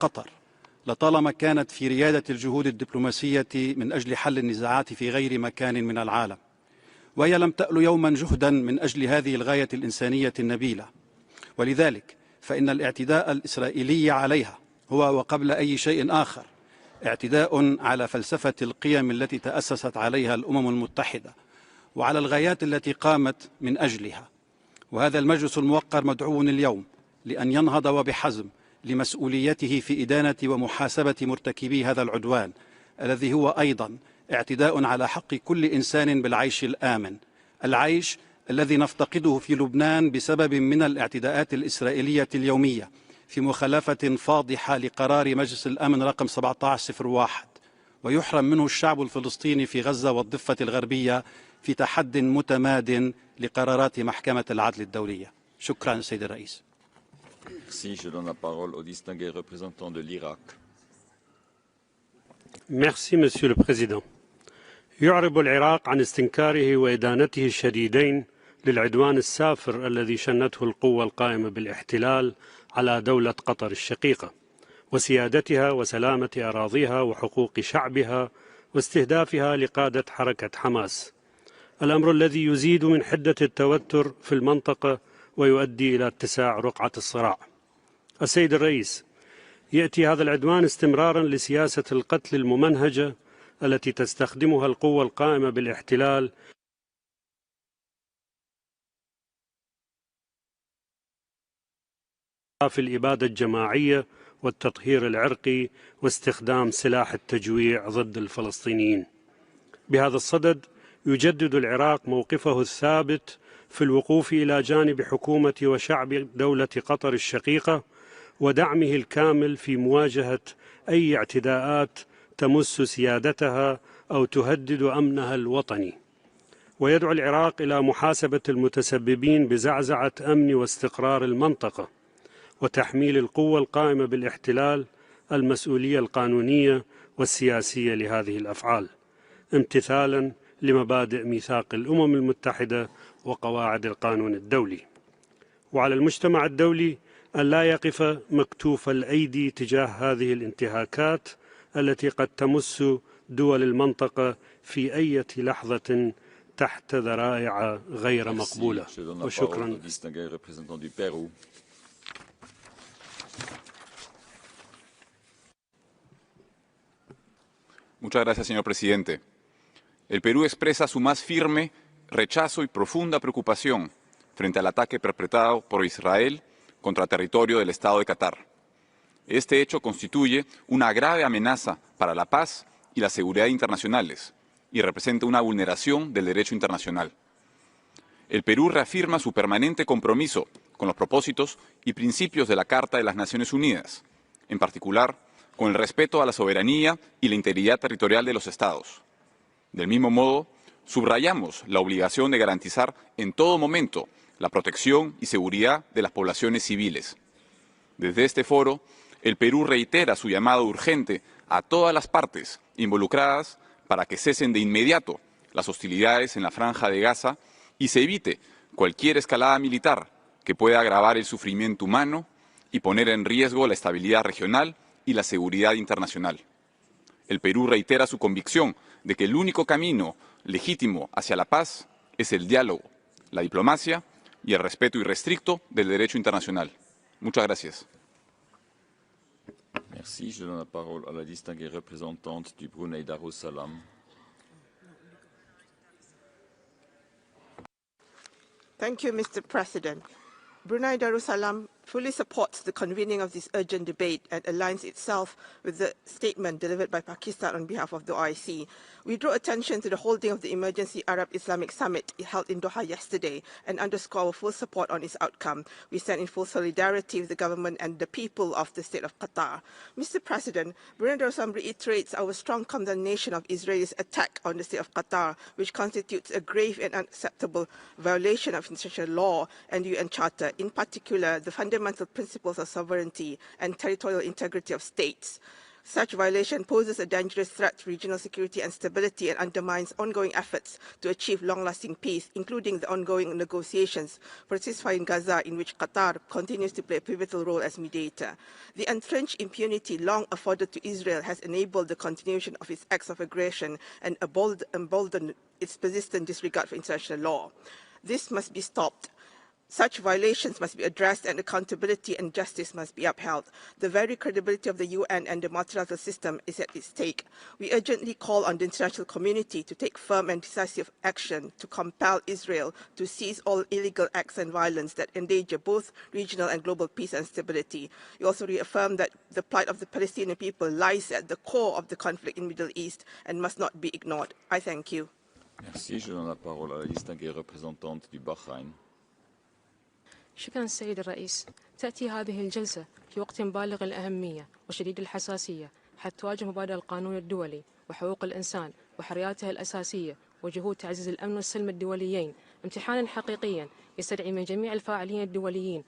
قطر لطالما كانت في ريادة الجهود الدبلوماسية من أجل حل النزاعات في غير مكان من العالم، وهي لم تأل يوما جهدا من أجل هذه الغاية الإنسانية النبيلة. ولذلك فإن الاعتداء الإسرائيلي عليها هو وقبل أي شيء آخر اعتداء على فلسفة القيم التي تأسست عليها الأمم المتحدة وعلى الغايات التي قامت من أجلها. وهذا المجلس الموقر مدعو اليوم لأن ينهض وبحزم لمسؤوليته في إدانة ومحاسبة مرتكبي هذا العدوان الذي هو أيضا اعتداء على حق كل إنسان بالعيش الآمن، العيش الذي نفتقده في لبنان بسبب من الاعتداءات الإسرائيلية اليومية في مخالفة فاضحة لقرار مجلس الأمن رقم 1701، ويحرم منه الشعب الفلسطيني في غزة والضفة الغربية في تحد متماد لقرارات محكمة العدل الدولية. شكرا سيد الرئيس. Merci. Je donne la parole au distingué représentant de l'Irak. Merci, Monsieur le Président. يعرب العراق عن استنكاره وإدانته الشديدين للعدوان السافر الذي شنته القوة القائمة بالاحتلال على دولة قطر الشقيقة وسيادتها وسلامة أراضيها وحقوق شعبها واستهدافها لقادة حركة حماس، الأمر الذي يزيد من حدة التوتر في المنطقة ويؤدي إلى اتساع رقعة الصراع. السيد الرئيس، يأتي هذا العدوان استمرارا لسياسة القتل الممنهجة التي تستخدمها القوة القائمة بالاحتلال في الإبادة الجماعية والتطهير العرقي واستخدام سلاح التجويع ضد الفلسطينيين. بهذا الصدد يجدد العراق موقفه الثابت في الوقوف إلى جانب حكومة وشعب دولة قطر الشقيقة ودعمه الكامل في مواجهة أي اعتداءات تمس سيادتها أو تهدد أمنها الوطني، ويدعو العراق إلى محاسبة المتسببين بزعزعة أمن واستقرار المنطقة وتحميل القوة القائمة بالاحتلال المسؤولية القانونية والسياسية لهذه الأفعال امتثالا لمبادئ ميثاق الأمم المتحدة وقواعد القانون الدولي. وعلى المجتمع الدولي أن لا يقف مكتوف الأيدي تجاه هذه الانتهاكات التي قد تمس دول المنطقة في أي لحظة تحت ذرائع غير مقبولة. وشكرا. Muchas gracias, señor presidente. El Perú expresa su más firme rechazo y profunda preocupación frente al ataque perpetrado por Israel contra territorio del Estado de Qatar. Este hecho constituye una grave amenaza para la paz y la seguridad internacionales y representa una vulneración del derecho internacional. El Perú reafirma su permanente compromiso con los propósitos y principios de la Carta de las Naciones Unidas, en particular con el respeto a la soberanía y la integridad territorial de los Estados. Del mismo modo, subrayamos la obligación de garantizar en todo momento la protección y seguridad de las poblaciones civiles. Desde este foro, el Perú reitera su llamado urgente a todas las partes involucradas para que cesen de inmediato las hostilidades en la Franja de Gaza y se evite cualquier escalada militar que pueda agravar el sufrimiento humano y poner en riesgo la estabilidad regional y la seguridad internacional. El Perú reitera su convicción de que el único camino legítimo hacia la paz es el diálogo, la diplomacia y el respeto irrestricto del derecho internacional. Muchas gracias. Merci. Je donne la parole à la distinguée représentante du Brunei Darussalam. Thank you, Mr. President. Brunei Darussalam fully supports the convening of this urgent debate and aligns itself with the statement delivered by Pakistan on behalf of the OIC. We draw attention to the holding of the Emergency Arab Islamic Summit held in Doha yesterday and underscore our full support on its outcome. We stand in full solidarity with the government and the people of the State of Qatar. Mr. President, Brunei Darussalam reiterates our strong condemnation of Israel's attack on the State of Qatar, which constitutes a grave and unacceptable violation of international law and UN Charter, in particular the fundamental principles of sovereignty and territorial integrity of states. Such violation poses a dangerous threat to regional security and stability and undermines ongoing efforts to achieve long-lasting peace, including the ongoing negotiations for a ceasefire in Gaza, in which Qatar continues to play a pivotal role as mediator. The entrenched impunity long afforded to Israel has enabled the continuation of its acts of aggression and emboldened its persistent disregard for international law. This must be stopped. Such violations must be addressed and accountability and justice must be upheld. The very credibility of the UN and the multilateral system is at stake. We urgently call on the international community to take firm and decisive action to compel Israel to cease all illegal acts and violence that endanger both regional and global peace and stability. We also reaffirm that the plight of the Palestinian people lies at the core of the conflict in the Middle East and must not be ignored. I thank you. Merci. Je donne la parole à la distinguée représentante du Bahreïn. شكرا السيد الرئيس. تأتي هذه الجلسة في وقت بالغ الأهمية وشديد الحساسية، حيث تواجه مبادئ القانون الدولي وحقوق الإنسان وحرياته الأساسية وجهود تعزيز الأمن والسلم الدوليين امتحانا حقيقيا يستدعي من جميع الفاعلين الدوليين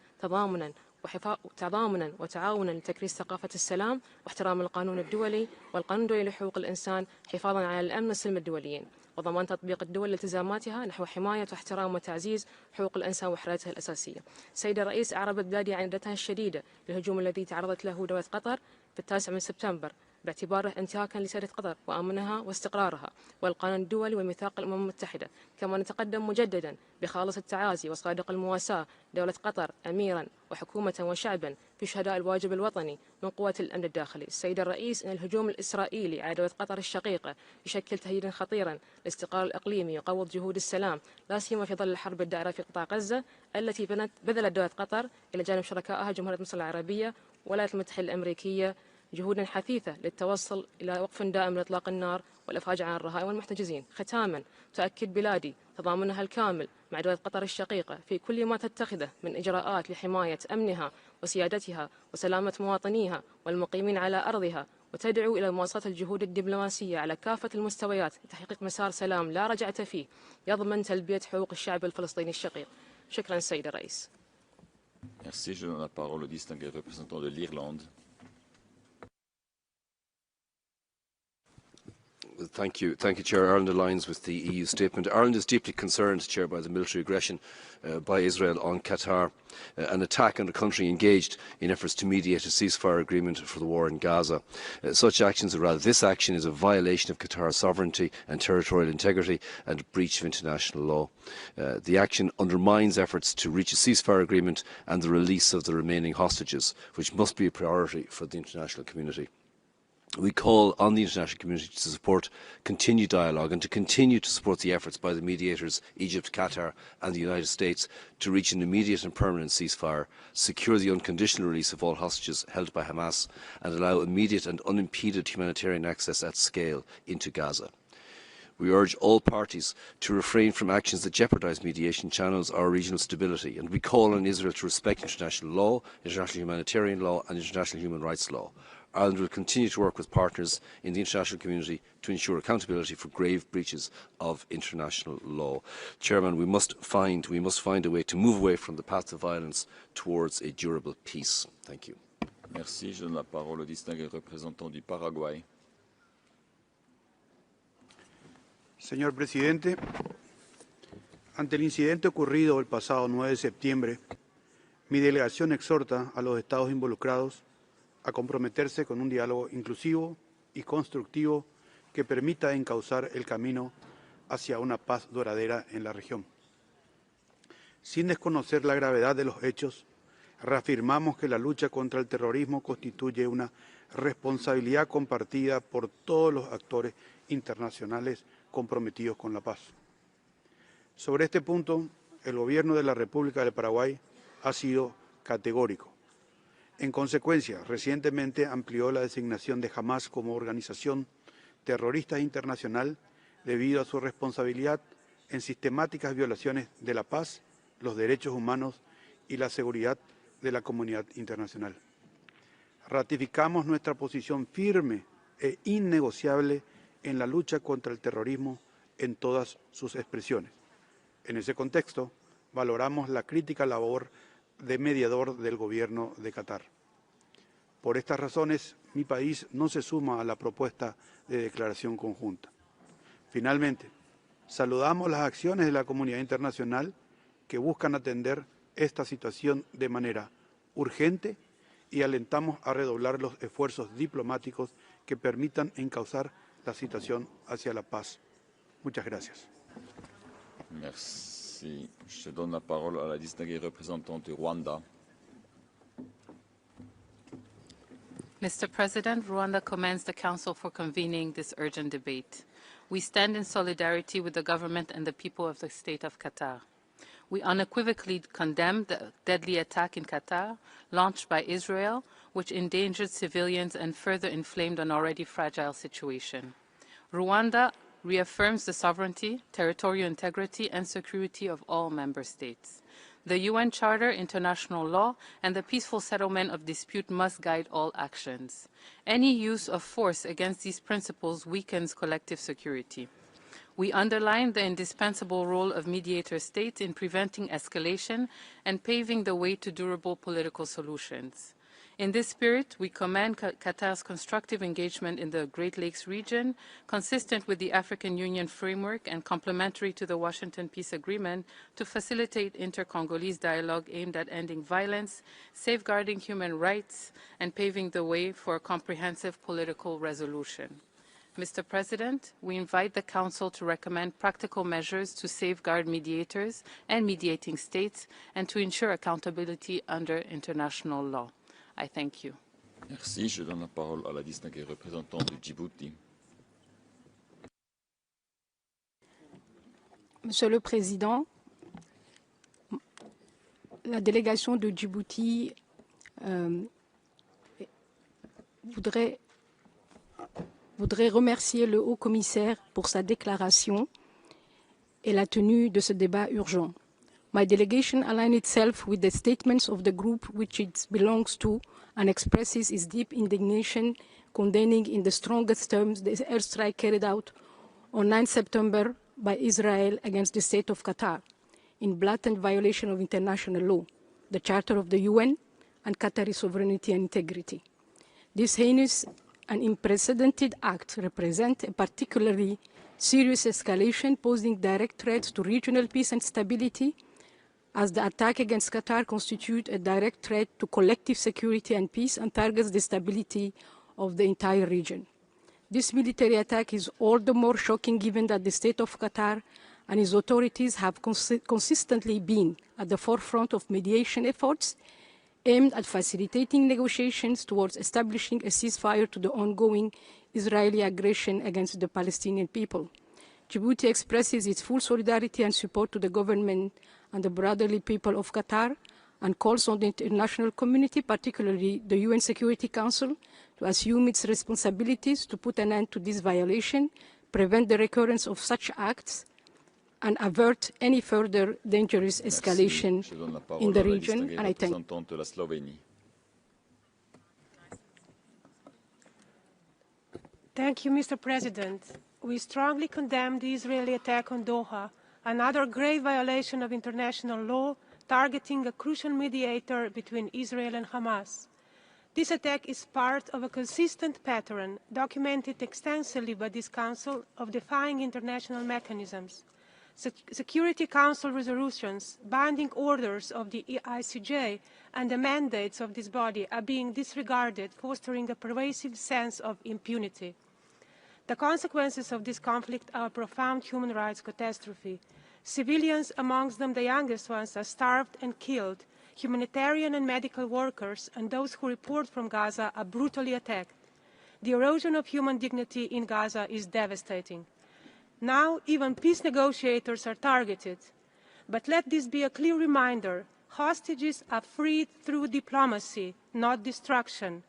تضامنا وتعاونا لتكريس ثقافة السلام واحترام القانون الدولي والقانون الدولي لحقوق الإنسان، حفاظا على الأمن والسلم الدوليين وضمان تطبيق الدول لالتزاماتها نحو حماية واحترام وتعزيز حقوق الإنسان وحرياته الأساسية. سيد الرئيس، أعربت بلادي عن ندرتها الشديدة للهجوم الذي تعرضت له دولة قطر في 9 سبتمبر باعتباره انتهاكا لسيادة قطر وأمنها واستقرارها والقانون الدولي وميثاق الأمم المتحدة. كما نتقدم مجددا بخالص التعازي وصادق المواساة دولة قطر أميرا وحكومة وشعبا في شهداء الواجب الوطني من قوات الأمن الداخلي. السيد الرئيس، إن الهجوم الإسرائيلي على دولة قطر الشقيقة يشكل تهديدا خطيرا للاستقرار الإقليمي ويقوض جهود السلام، لا سيما في ظل الحرب الدائرة في قطاع غزة التي بذلت دولة قطر إلى جانب شركائها جمهورية مصر العربية والولايات المتحدة الأمريكية جهودا حثيثة للتوصل إلى وقف دائم لإطلاق النار والإفراج عن الرهائن والمحتجزين. ختاما، تؤكد بلادي تضامنها الكامل مع دولة قطر الشقيقة في كل ما تتخذه من إجراءات لحماية أمنها وسيادتها وسلامة مواطنيها والمقيمين على أرضها، وتدعو إلى مواصلة الجهود الدبلوماسية على كافة المستويات لتحقيق مسار سلام لا رجعة فيه يضمن تلبية حقوق الشعب الفلسطيني الشقيق. شكرا سيد الرئيس. Merci. Je donne la parole au distingué représentant de l'Irlande. Thank you, Chair. Ireland aligns with the EU statement. Ireland is deeply concerned, Chair, by the military aggression by Israel on Qatar, an attack on a country engaged in efforts to mediate a ceasefire agreement for the war in Gaza. Such actions, or rather this action, is a violation of Qatar's sovereignty and territorial integrity and a breach of international law. The action undermines efforts to reach a ceasefire agreement and the release of the remaining hostages, which must be a priority for the international community. We call on the international community to support continued dialogue and to continue to support the efforts by the mediators, Egypt, Qatar and the United States, to reach an immediate and permanent ceasefire, secure the unconditional release of all hostages held by Hamas and allow immediate and unimpeded humanitarian access at scale into Gaza. We urge all parties to refrain from actions that jeopardise mediation channels or regional stability, and we call on Israel to respect international law, international humanitarian law and international human rights law. Ireland will continue to work with partners in the international community to ensure accountability for grave breaches of international law. Chairman, we must find a way to move away from the path of violence towards a durable peace. Thank you. Merci. Je donne la parole au distingué représentant du Paraguay. Señor presidente, ante el incidente ocurrido el pasado 9 de septiembre, mi delegación exhorta a los estados involucrados a comprometerse con un diálogo inclusivo y constructivo que permita encauzar el camino hacia una paz duradera en la región. Sin desconocer la gravedad de los hechos, reafirmamos que la lucha contra el terrorismo constituye una responsabilidad compartida por todos los actores internacionales comprometidos con la paz. Sobre este punto, el Gobierno de la República del Paraguay ha sido categórico. En consecuencia, recientemente amplió la designación de Hamas como organización terrorista internacional debido a su responsabilidad en sistemáticas violaciones de la paz, los derechos humanos y la seguridad de la comunidad internacional. Ratificamos nuestra posición firme e innegociable en la lucha contra el terrorismo en todas sus expresiones. En ese contexto, valoramos la crítica labor de mediador del Gobierno de Qatar. Por estas razones, mi país no se suma a la propuesta de declaración conjunta. Finalmente, saludamos las acciones de la comunidad internacional que buscan atender esta situación de manera urgente y alentamos a redoblar los esfuerzos diplomáticos que permitan encauzar la situación hacia la paz. Muchas gracias. Merci. Je donne la parole à la distinguée représentante du Rwanda. Mr. President, Rwanda commends the Council for convening this urgent debate. We stand in solidarity with the government and the people of the State of Qatar. We unequivocally condemn the deadly attack in Qatar launched by Israel, which endangered civilians and further inflamed an already fragile situation. Rwanda reaffirms the sovereignty, territorial integrity, and security of all member states. The UN Charter, international law, and the peaceful settlement of dispute must guide all actions. Any use of force against these principles weakens collective security. We underline the indispensable role of mediator states in preventing escalation and paving the way to durable political solutions. In this spirit, we commend Qatar's constructive engagement in the Great Lakes region, consistent with the African Union framework and complementary to the Washington Peace Agreement, to facilitate inter-Congolese dialogue aimed at ending violence, safeguarding human rights, and paving the way for a comprehensive political resolution. Mr. President, we invite the Council to recommend practical measures to safeguard mediators and mediating states and to ensure accountability under international law. I thank you. Merci. Je donne la parole à la distinguée représentante de Djibouti. Monsieur le Président, la délégation de Djibouti voudrait remercier le Haut-Commissaire pour sa déclaration et la tenue de ce débat urgent. My delegation aligns itself with the statements of the group which it belongs to and expresses its deep indignation, condemning in the strongest terms the airstrike carried out on 9 September by Israel against the State of Qatar, in blatant violation of international law, the Charter of the UN, and Qatari sovereignty and integrity. This heinous and unprecedented act represents a particularly serious escalation, posing direct threats to regional peace and stability, as the attack against Qatar constitutes a direct threat to collective security and peace and targets the stability of the entire region. This military attack is all the more shocking given that the State of Qatar and its authorities have consistently been at the forefront of mediation efforts aimed at facilitating negotiations towards establishing a ceasefire to the ongoing Israeli aggression against the Palestinian people. Djibouti expresses its full solidarity and support to the government and the brotherly people of Qatar and calls on the international community, particularly the UN Security Council, to assume its responsibilities to put an end to this violation, prevent the recurrence of such acts, and avert any further dangerous escalation in the region. And I thank you. Thank you, Mr. President. We strongly condemn the Israeli attack on Doha, another grave violation of international law targeting a crucial mediator between Israel and Hamas. This attack is part of a consistent pattern documented extensively by this Council of defying international mechanisms. Security Council resolutions, binding orders of the ICJ, and the mandates of this body are being disregarded, fostering a pervasive sense of impunity. The consequences of this conflict are a profound human rights catastrophe. Civilians, amongst them the youngest ones, are starved and killed. Humanitarian and medical workers and those who report from Gaza are brutally attacked. The erosion of human dignity in Gaza is devastating. Now, even peace negotiators are targeted. But let this be a clear reminder: hostages are freed through diplomacy, not destruction.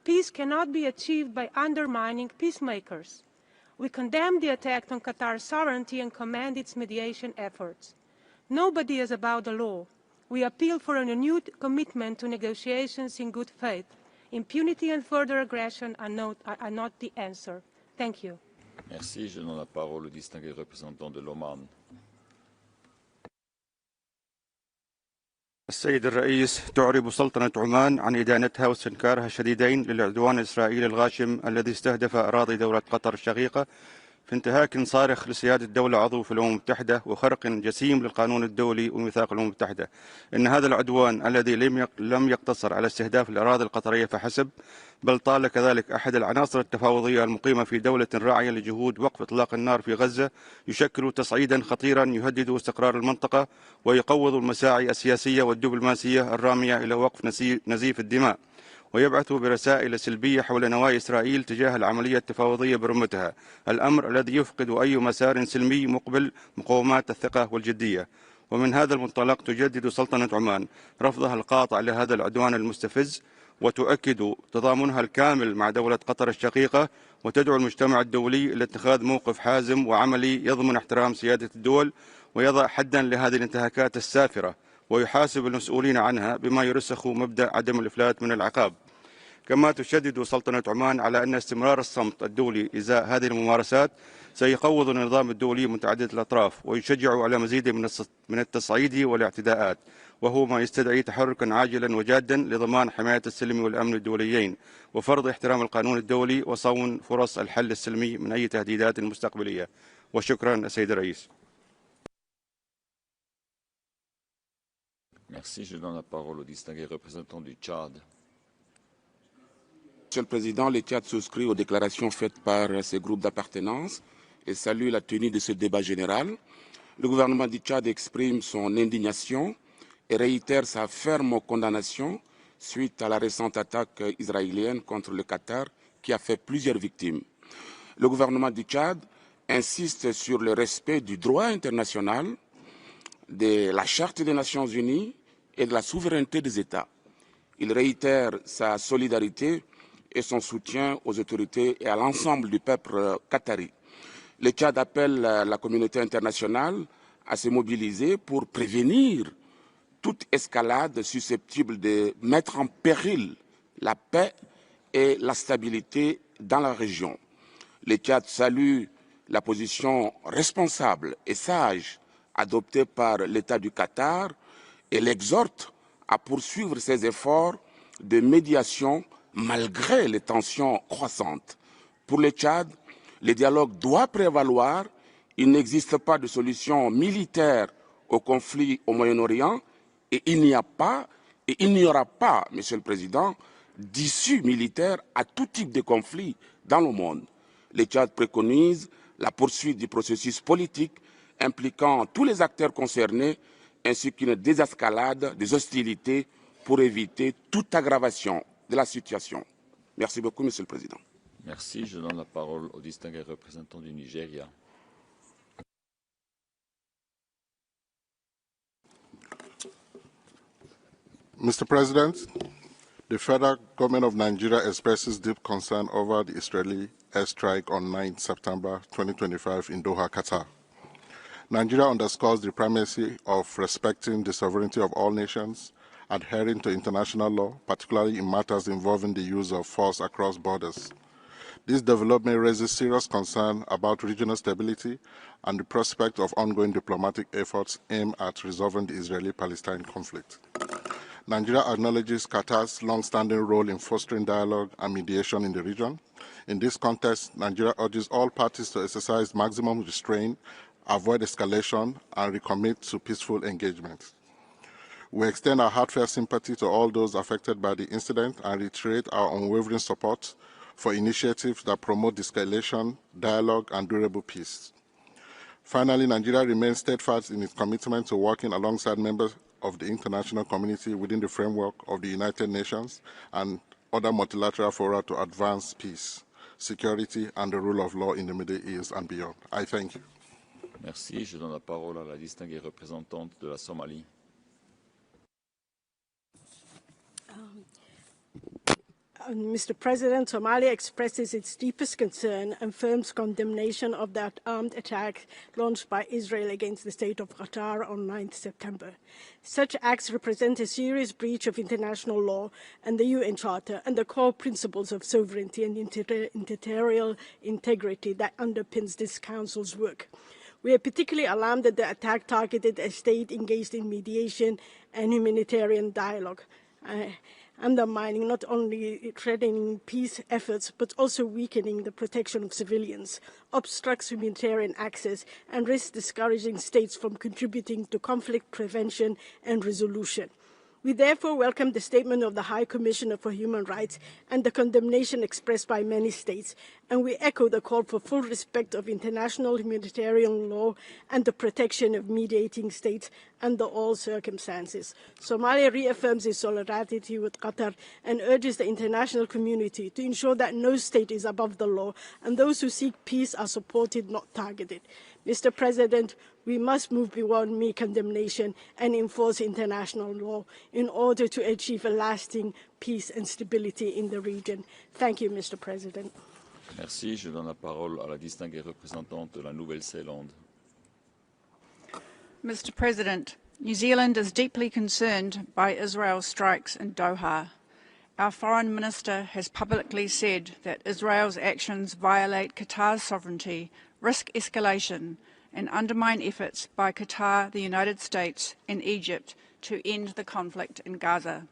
Peace cannot be achieved by undermining peacemakers. We condemn the attack on Qatar's sovereignty and commend its mediation efforts. Nobody is above the law. We appeal for a renewed commitment to negotiations in good faith. Impunity and further aggression are not the answer. Thank you. Merci. Je donne la parole au distingué représentant de l'Oman. السيد الرئيس، تعرب سلطنة عمان عن إدانتها واستنكارها الشديدين للعدوان الإسرائيلي الغاشم الذي استهدف أراضي دولة قطر الشقيقة في انتهاك صارخ لسيادة الدولة عضو في الأمم المتحدة وخرق جسيم للقانون الدولي وميثاق الأمم المتحدة. إن هذا العدوان الذي لم يقتصر على استهداف الأراضي القطرية فحسب، بل طال كذلك أحد العناصر التفاوضية المقيمة في دولة راعية لجهود وقف إطلاق النار في غزة، يشكل تصعيدا خطيرا يهدد استقرار المنطقة ويقوض المساعي السياسية والدبلوماسية الرامية إلى وقف نزيف الدماء، ويبعث برسائل سلبية حول نوايا إسرائيل تجاه العملية التفاوضية برمتها، الأمر الذي يفقد أي مسار سلمي مقبل مقومات الثقة والجدية. ومن هذا المنطلق تجدد سلطنة عمان رفضها القاطع لهذا العدوان المستفز، وتؤكد تضامنها الكامل مع دولة قطر الشقيقة، وتدعو المجتمع الدولي إلى اتخاذ موقف حازم وعملي يضمن احترام سيادة الدول ويضع حدا لهذه الانتهاكات السافرة ويحاسب المسؤولين عنها بما يرسخ مبدأ عدم الإفلات من العقاب. كما تشدد سلطنة عمان على أن استمرار الصمت الدولي إزاء هذه الممارسات سيقوض النظام الدولي متعدد الأطراف ويشجع على مزيد من التصعيد والاعتداءات، وهو ما يستدعي تحركا عاجلا وجادا لضمان حماية السلم والأمن الدوليين وفرض احترام القانون الدولي وصون فرص الحل السلمي من أي تهديدات مستقبلية. وشكرا السيد الرئيس. Merci. Je donne la parole au distingué représentant du Tchad. Monsieur le Président, le Tchad souscrit aux déclarations faites par ces groupes d'appartenance et salue la tenue de ce débat général. Le gouvernement du Tchad exprime son indignation et réitère sa ferme condamnation suite à la récente attaque israélienne contre le Qatar qui a fait plusieurs victimes. Le gouvernement du Tchad insiste sur le respect du droit international, de la Charte des Nations Unies et de la souveraineté des États. Il réitère sa solidarité et son soutien aux autorités et à l'ensemble du peuple qatari. Le Tchad appelle la communauté internationale à se mobiliser pour prévenir toute escalade susceptible de mettre en péril la paix et la stabilité dans la région. Le Tchad salue la position responsable et sage adoptée par l'État du Qatar et l'exhorte à poursuivre ses efforts de médiation malgré les tensions croissantes. Pour le Tchad, le dialogue doit prévaloir. Il n'existe pas de solution militaire au conflit au Moyen-Orient et il n'y aura pas, Monsieur le Président, d'issue militaire à tout type de conflit dans le monde. Le Tchad préconise la poursuite du processus politique impliquant tous les acteurs concernés ainsi qu'une désescalade des hostilités pour éviter toute aggravation de la situation. Merci beaucoup, Monsieur le Président. Merci. Je donne la parole au distingué représentant du Nigeria. Mr. President, the federal government of Nigeria expresses deep concern over the Israeli airstrike on 9 September 2025 in Doha, Qatar. Nigeria underscores the primacy of respecting the sovereignty of all nations, adhering to international law, particularly in matters involving the use of force across borders. This development raises serious concern about regional stability and the prospect of ongoing diplomatic efforts aimed at resolving the Israeli-Palestine conflict. Nigeria acknowledges Qatar's long-standing role in fostering dialogue and mediation in the region. In this context, Nigeria urges all parties to exercise maximum restraint, avoid escalation, and recommit to peaceful engagement. We extend our heartfelt sympathy to all those affected by the incident and reiterate our unwavering support for initiatives that promote de-escalation, dialogue, and durable peace. Finally, Nigeria remains steadfast in its commitment to working alongside members of the international community within the framework of the United Nations and other multilateral fora to advance peace, security, and the rule of law in the Middle East and beyond. I thank you. Merci. Je donne la parole à la distinguée représentante de la Somalie. Mr. President, Somalia expresses its deepest concern and firm condemnation of that armed attack launched by Israel against the State of Qatar on 9 September. Such acts represent a serious breach of international law and the UN Charter and the core principles of sovereignty and territorial integrity that underpins this Council's work. We are particularly alarmed that the attack targeted a state engaged in mediation and humanitarian dialogue, undermining not only threatening peace efforts, but also weakening the protection of civilians, obstructs humanitarian access, and risks discouraging states from contributing to conflict prevention and resolution. We therefore welcome the statement of the High Commissioner for Human Rights and the condemnation expressed by many states, and we echo the call for full respect of international humanitarian law and the protection of mediating states under all circumstances. Somalia reaffirms its solidarity with Qatar and urges the international community to ensure that no state is above the law and those who seek peace are supported, not targeted. Mr. President, we must move beyond mere condemnation and enforce international law in order to achieve a lasting peace and stability in the region. Thank you, Mr. President. Merci. Je donne la parole à la distinguée représentante de la Nouvelle-Zélande. Mr. President, New Zealand is deeply concerned by Israel's strikes in Doha. Our Foreign Minister has publicly said that Israel's actions violate Qatar's sovereignty, risk escalation, and undermine efforts by Qatar, the United States, and Egypt to end the conflict in Gaza.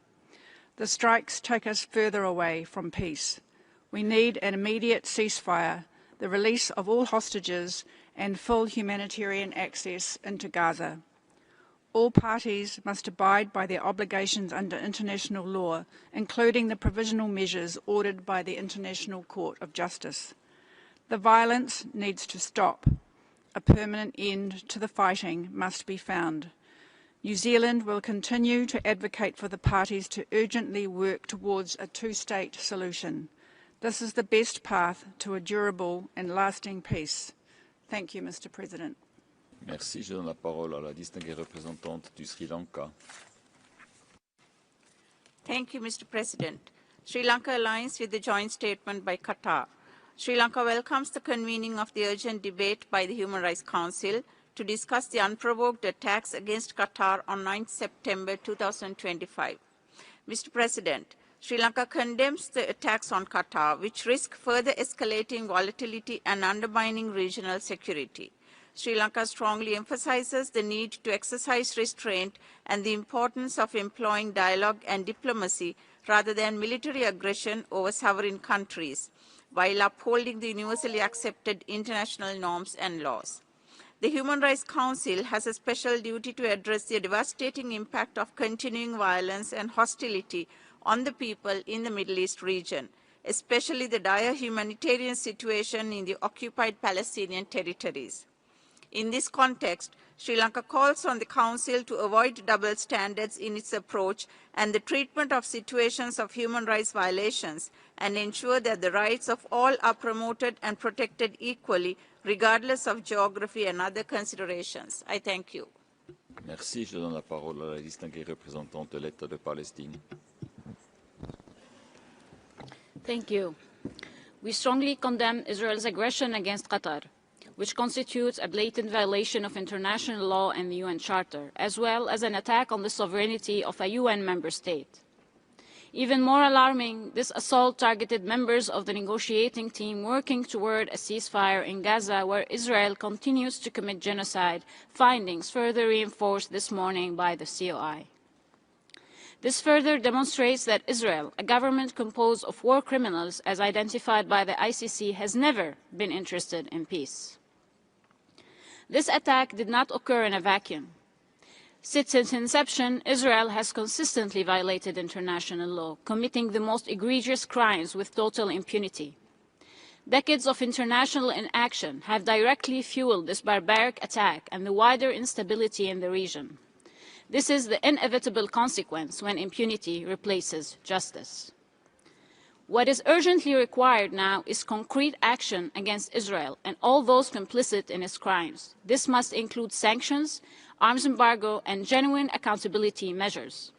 The strikes take us further away from peace. We need an immediate ceasefire, the release of all hostages, and full humanitarian access into Gaza. All parties must abide by their obligations under international law, including the provisional measures ordered by the International Court of Justice. The violence needs to stop. A permanent end to the fighting must be found. New Zealand will continue to advocate for the parties to urgently work towards a two-state solution. This is the best path to a durable and lasting peace. Thank you, Mr. President. Merci. Je donne la parole à la distinguée représentante du Sri Lanka. Thank you, Mr. President. Sri Lanka aligns with the joint statement by Qatar. Sri Lanka welcomes the convening of the urgent debate by the Human Rights Council to discuss the unprovoked attacks against Qatar on 9 September 2025. Mr. President, Sri Lanka condemns the attacks on Qatar, which risk further escalating volatility and undermining regional security. Sri Lanka strongly emphasizes the need to exercise restraint and the importance of employing dialogue and diplomacy rather than military aggression over sovereign countries, while upholding the universally accepted international norms and laws. The Human Rights Council has a special duty to address the devastating impact of continuing violence and hostility on the people in the Middle East region, especially the dire humanitarian situation in the occupied Palestinian territories. In this context, Sri Lanka calls on the Council to avoid double standards in its approach and the treatment of situations of human rights violations and ensure that the rights of all are promoted and protected equally, regardless of geography and other considerations. I thank you. Merci. Je donne la parole à la distinguée représentante de l'État de Palestine. Thank you. We strongly condemn Israel's aggression against Qatar, which constitutes a blatant violation of international law and the UN Charter, as well as an attack on the sovereignty of a UN member state. Even more alarming, this assault targeted members of the negotiating team working toward a ceasefire in Gaza, where Israel continues to commit genocide, findings further reinforced this morning by the COI. This further demonstrates that Israel, a government composed of war criminals as identified by the ICC, has never been interested in peace. This attack did not occur in a vacuum. Since its inception, Israel has consistently violated international law, committing the most egregious crimes with total impunity. Decades of international inaction have directly fueled this barbaric attack and the wider instability in the region. This is the inevitable consequence when impunity replaces justice. What is urgently required now is concrete action against Israel and all those complicit in its crimes. This must include sanctions, arms embargo, and genuine accountability measures.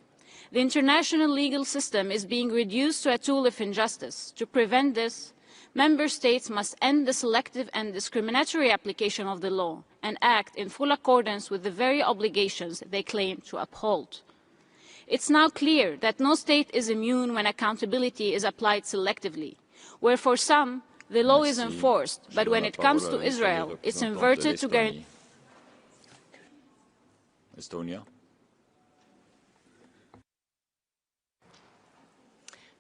The international legal system is being reduced to a tool of injustice. To prevent this, member states must end the selective and discriminatory application of the law and act in full accordance with the very obligations they claim to uphold. It's now clear that no state is immune when accountability is applied selectively, where for some, the law is enforced, but when it comes to Israel, it's inverted to guarantee. Estonia.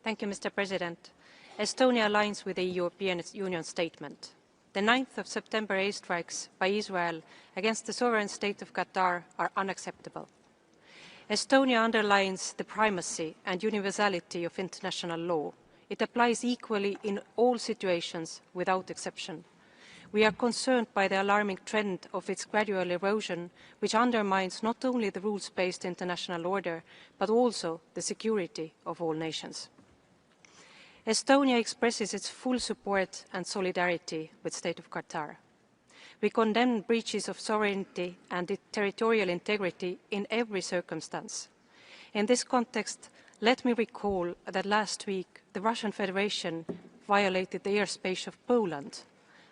Thank you, Mr. President. Estonia aligns with the European Union statement. The 9th of September airstrikes by Israel against the sovereign state of Qatar are unacceptable. Estonia underlines the primacy and universality of international law. It applies equally in all situations without exception. We are concerned by the alarming trend of its gradual erosion, which undermines not only the rules-based international order, but also the security of all nations. Estonia expresses its full support and solidarity with the State of Qatar. We condemn breaches of sovereignty and territorial integrity in every circumstance. In this context, let me recall that last week the Russian Federation violated the airspace of Poland,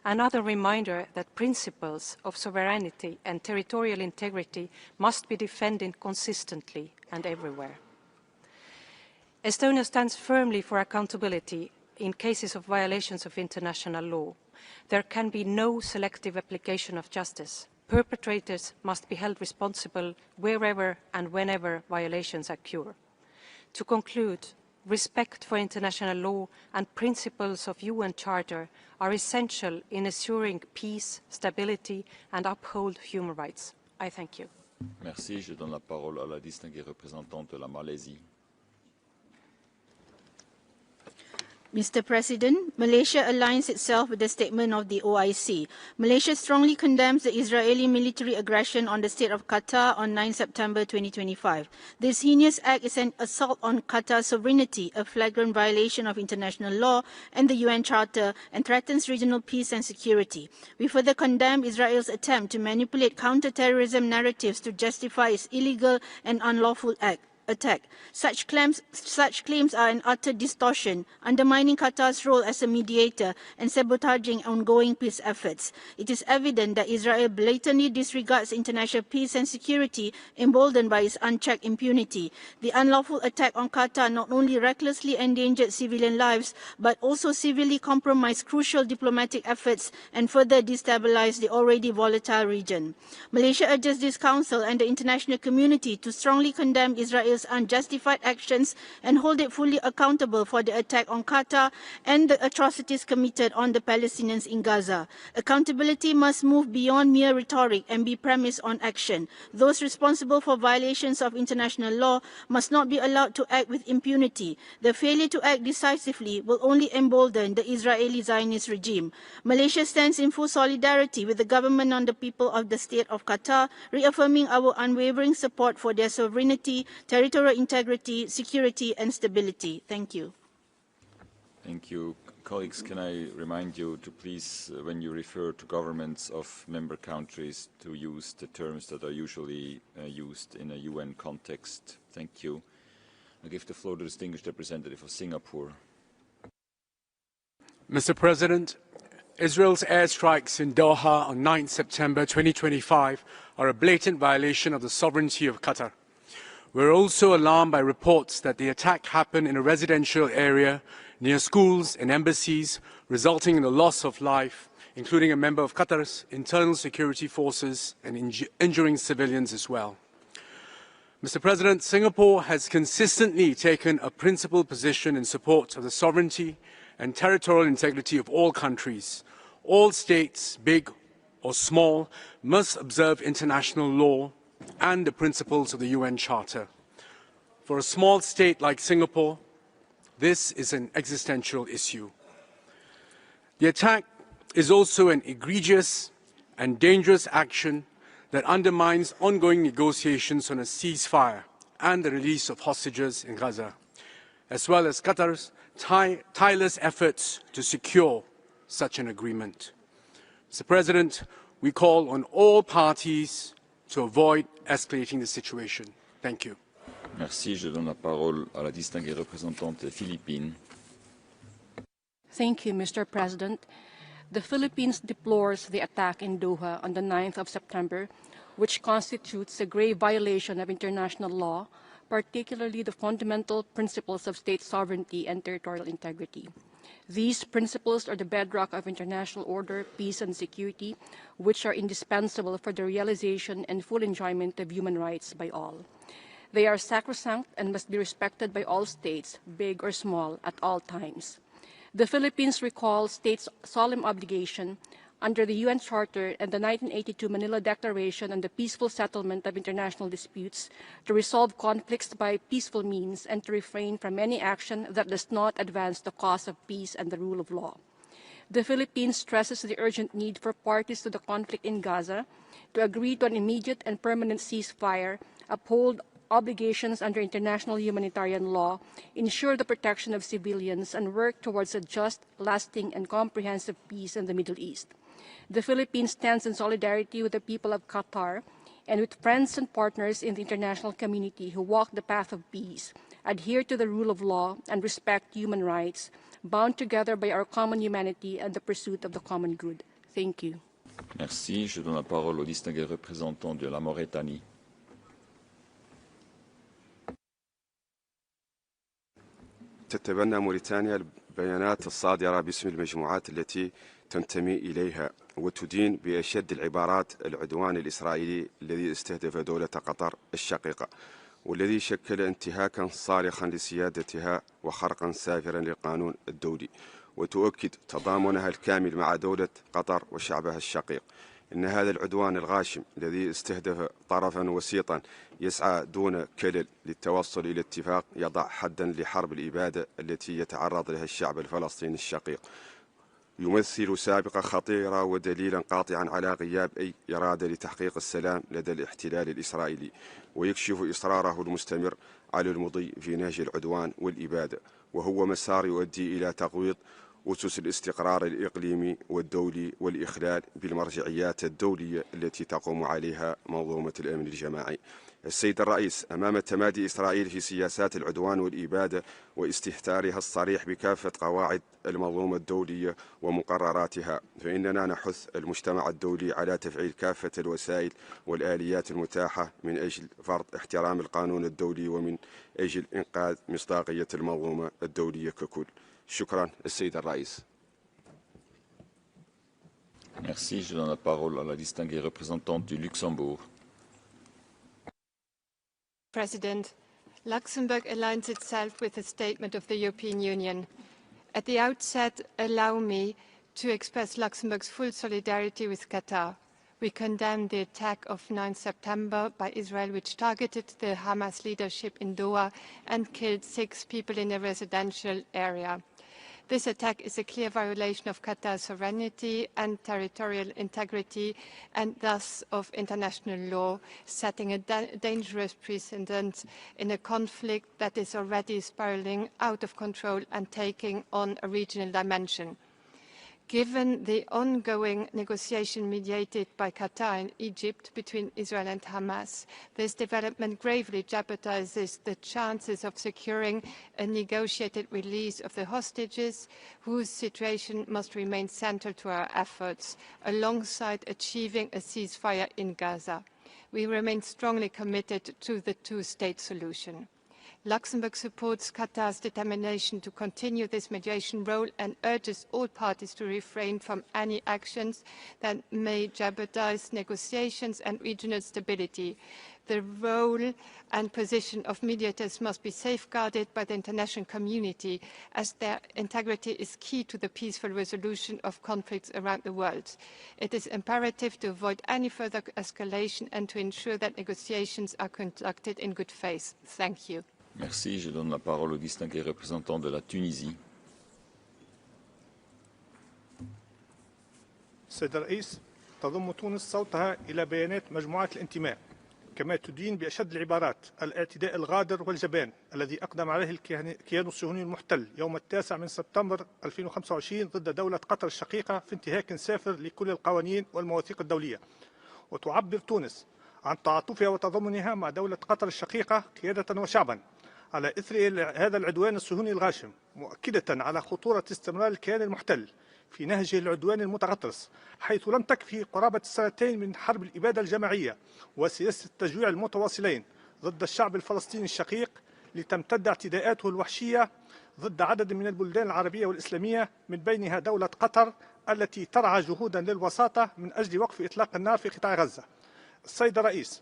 another reminder that principles of sovereignty and territorial integrity must be defended consistently and everywhere. Estonia stands firmly for accountability in cases of violations of international law. There can be no selective application of justice. Perpetrators must be held responsible wherever and whenever violations occur. To conclude, respect for international law and principles of UN Charter are essential in assuring peace, stability, and uphold human rights. I thank you. Merci. Je donne la parole à la distinguée représentante de la Malaisie. Mr. President, Malaysia aligns itself with the statement of the OIC. Malaysia strongly condemns the Israeli military aggression on the state of Qatar on 9 September 2025. This heinous act is an assault on Qatar's sovereignty, a flagrant violation of international law and the UN Charter, and threatens regional peace and security. We further condemn Israel's attempt to manipulate counter-terrorism narratives to justify its illegal and unlawful attack. Such claims are an utter distortion, undermining Qatar's role as a mediator and sabotaging ongoing peace efforts. It is evident that Israel blatantly disregards international peace and security, emboldened by its unchecked impunity. The unlawful attack on Qatar not only recklessly endangered civilian lives, but also severely compromised crucial diplomatic efforts and further destabilized the already volatile region. Malaysia urges this Council and the international community to strongly condemn Israel's unjustified actions and hold it fully accountable for the attack on Qatar and the atrocities committed on the Palestinians in Gaza. Accountability must move beyond mere rhetoric and be premised on action. Those responsible for violations of international law must not be allowed to act with impunity. The failure to act decisively will only embolden the Israeli Zionist regime. Malaysia stands in full solidarity with the government and the people of the State of Qatar, reaffirming our unwavering support for their sovereignty, territorial integrity, security and stability. Thank you. Thank you. Colleagues, can I remind you to please, when you refer to governments of member countries, to use the terms that are usually used in a UN context. Thank you. I give the floor to the distinguished representative of Singapore. Mr. President, Israel's airstrikes in Doha on 9 September 2025 are a blatant violation of the sovereignty of Qatar. We're also alarmed by reports that the attack happened in a residential area near schools and embassies, resulting in the loss of life, including a member of Qatar's internal security forces, and injuring civilians as well. Mr. President, Singapore has consistently taken a principled position in support of the sovereignty and territorial integrity of all countries. All states, big or small, must observe international law and the principles of the UN Charter. For a small state like Singapore, this is an existential issue. The attack is also an egregious and dangerous action that undermines ongoing negotiations on a ceasefire and the release of hostages in Gaza, as well as Qatar's tireless efforts to secure such an agreement. Mr. President, we call on all parties to avoid escalating the situation. Thank you. Merci. Je donne la parole à la distinguée représentante des Philippines. Thank you, Mr. President. The Philippines deplores the attack in Doha on the 9th of September, which constitutes a grave violation of international law, particularly the fundamental principles of state sovereignty and territorial integrity. These principles are the bedrock of international order, peace, and security, which are indispensable for the realization and full enjoyment of human rights by all. They are sacrosanct and must be respected by all states, big or small, at all times. The Philippines recalls states' solemn obligation under the UN Charter and the 1982 Manila Declaration on the peaceful settlement of international disputes to resolve conflicts by peaceful means and to refrain from any action that does not advance the cause of peace and the rule of law. The Philippines stresses the urgent need for parties to the conflict in Gaza to agree to an immediate and permanent ceasefire, uphold obligations under international humanitarian law, ensure the protection of civilians, and work towards a just, lasting, and comprehensive peace in the Middle East. The Philippines stands in solidarity with the people of Qatar and with friends and partners in the international community who walk the path of peace, adhere to the rule of law, and respect human rights, bound together by our common humanity and the pursuit of the common good. Thank you. Merci. Je donne la parole au distingué représentant de la Mauritanie. تتبنى موريتانيا البيانات الصادرة باسم المجموعات التي تنتمي إليها وتدين بأشد العبارات العدوان الإسرائيلي الذي استهدف دولة قطر الشقيقة والذي شكل انتهاكا صارخا لسيادتها وخرقا سافرا للقانون الدولي، وتؤكد تضامنها الكامل مع دولة قطر وشعبها الشقيق. إن هذا العدوان الغاشم الذي استهدف طرفا وسيطا يسعى دون كلل للتوصل إلى اتفاق يضع حدا لحرب الإبادة التي يتعرض لها الشعب الفلسطيني الشقيق، يمثل سابقة خطيرة ودليلا قاطعا على غياب أي إرادة لتحقيق السلام لدى الاحتلال الإسرائيلي، ويكشف إصراره المستمر على المضي في نهج العدوان والإبادة، وهو مسار يؤدي إلى تقويض أسس الاستقرار الإقليمي والدولي والإخلال بالمرجعيات الدولية التي تقوم عليها منظومة الأمن الجماعي. السيد الرئيس، أمام تمادي إسرائيل في سياسات العدوان والإبادة واستهتارها الصريح بكافة قواعد المنظومة الدولية ومقرراتها، فإننا نحث المجتمع الدولي على تفعيل كافة الوسائل والآليات المتاحة من أجل فرض احترام القانون الدولي ومن أجل إنقاذ مصداقية المنظومة الدولية ككل. شكرا السيد الرئيس. Merci. Je donne la parole à la distinguée représentante du Luxembourg. President, Luxembourg aligns itself with the statement of the European Union. At the outset, allow me to express Luxembourg's full solidarity with Qatar. We condemn the attack of 9 September by Israel, which targeted the Hamas leadership in Doha and killed 6 people in a residential area. This attack is a clear violation of Qatar's sovereignty and territorial integrity and thus of international law, setting a dangerous precedent in a conflict that is already spiraling out of control and taking on a regional dimension. Given the ongoing negotiation mediated by Qatar and Egypt between Israel and Hamas, this development gravely jeopardizes the chances of securing a negotiated release of the hostages, whose situation must remain central to our efforts, alongside achieving a ceasefire in Gaza. We remain strongly committed to the two-state solution. Luxembourg supports Qatar's determination to continue this mediation role and urges all parties to refrain from any actions that may jeopardize negotiations and regional stability. The role and position of mediators must be safeguarded by the international community, as their integrity is key to the peaceful resolution of conflicts around the world. It is imperative to avoid any further escalation and to ensure that negotiations are conducted in good faith. Thank you. Merci. Je donne la parole au distingué représentant de la Tunisie. سيد الرئيس، تضم تونس صوتها إلى بيانات مجموعات الانتماء، كما تدين بأشد العبارات الاعتداء الغادر والجبان الذي أقدم عليه الكيان الصهيوني المحتل يوم 9 سبتمبر 2025 ضد دولة قطر الشقيقة في انتهاك سافر لكل القوانين والمواثيق الدولية. وتعبر تونس عن تعاطفها وتضامنها مع دولة قطر الشقيقة قيادة وشعبا على إثر هذا العدوان الصهيوني الغاشم، مؤكدة على خطورة استمرار الكيان المحتل في نهجه العدواني المتغطرس، حيث لم تكفي قرابة 2 سنين من حرب الإبادة الجماعية وسياسة التجويع المتواصلين ضد الشعب الفلسطيني الشقيق لتمتد اعتداءاته الوحشية ضد عدد من البلدان العربية والإسلامية من بينها دولة قطر التي ترعى جهودا للوساطة من أجل وقف إطلاق النار في قطاع غزة. السيد الرئيس،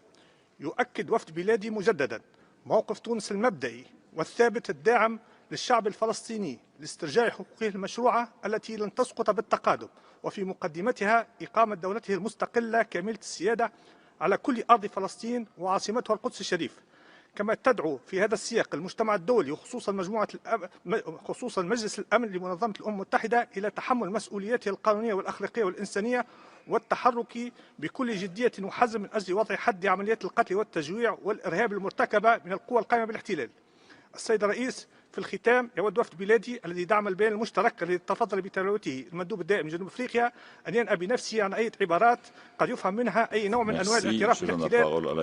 يؤكد وفد بلادي مجددا موقف تونس المبدئي والثابت الداعم للشعب الفلسطيني لاسترجاع حقوقه المشروعة التي لن تسقط بالتقادم، وفي مقدمتها إقامة دولته المستقلة كاملة السيادة على كل أرض فلسطين وعاصمتها القدس الشريف. كما تدعو في هذا السياق المجتمع الدولي خصوصا مجلس الأمن لمنظمة الأمم المتحدة إلى تحمل مسؤولياته القانونية والأخلاقية والإنسانية والتحرك بكل جدية وحزم من أجل وضع حد عمليات القتل والتجويع والإرهاب المرتكبة من القوى القائمة بالاحتلال. السيد الرئيس، في الختام يود وفد بلادي الذي دعم البيان المشترك الذي تفضل بتلاوته المندوب الدائم من جنوب افريقيا ان ينأى بنفسه عن اي عبارات قد يفهم منها اي نوع من انواع الاعتراف بالاحتلال.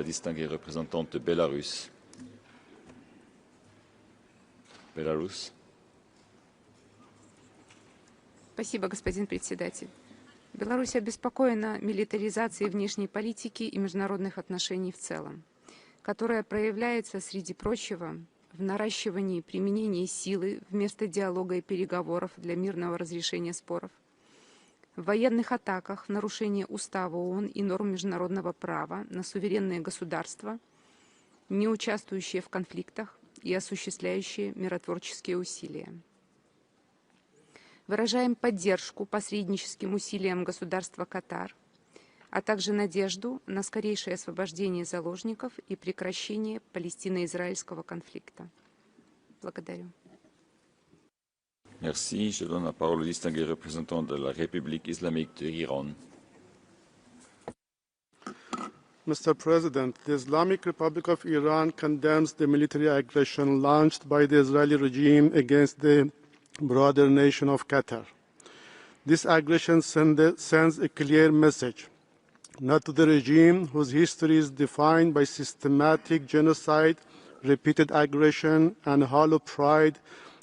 Спасибо, господин председатель. Беларусь обеспокоена милитаризацией внешней политики и международных отношений в целом, которая проявляется, среди прочего, в наращивании применения силы вместо диалога и переговоров для мирного разрешения споров, в военных атаках в нарушение Устава ООН и норм международного права на суверенные государства, не участвующие в конфликтах и осуществляющие миротворческие усилия. Выражаем поддержку посредническим усилиям государства Катар, а также надежду на скорейшее освобождение заложников и прекращение палестино-израильского конфликта. Благодарю. Merci. Je donne la parole au distingué représentant de la République islamique de l'Iran. Mr. President, the Islamic Republic of Iran condemns the military aggression launched by the Israeli regime against the broader nation of Qatar. This aggression sends a clear message, not to the regime whose history is defined by systematic genocide, repeated aggression, and hollow pride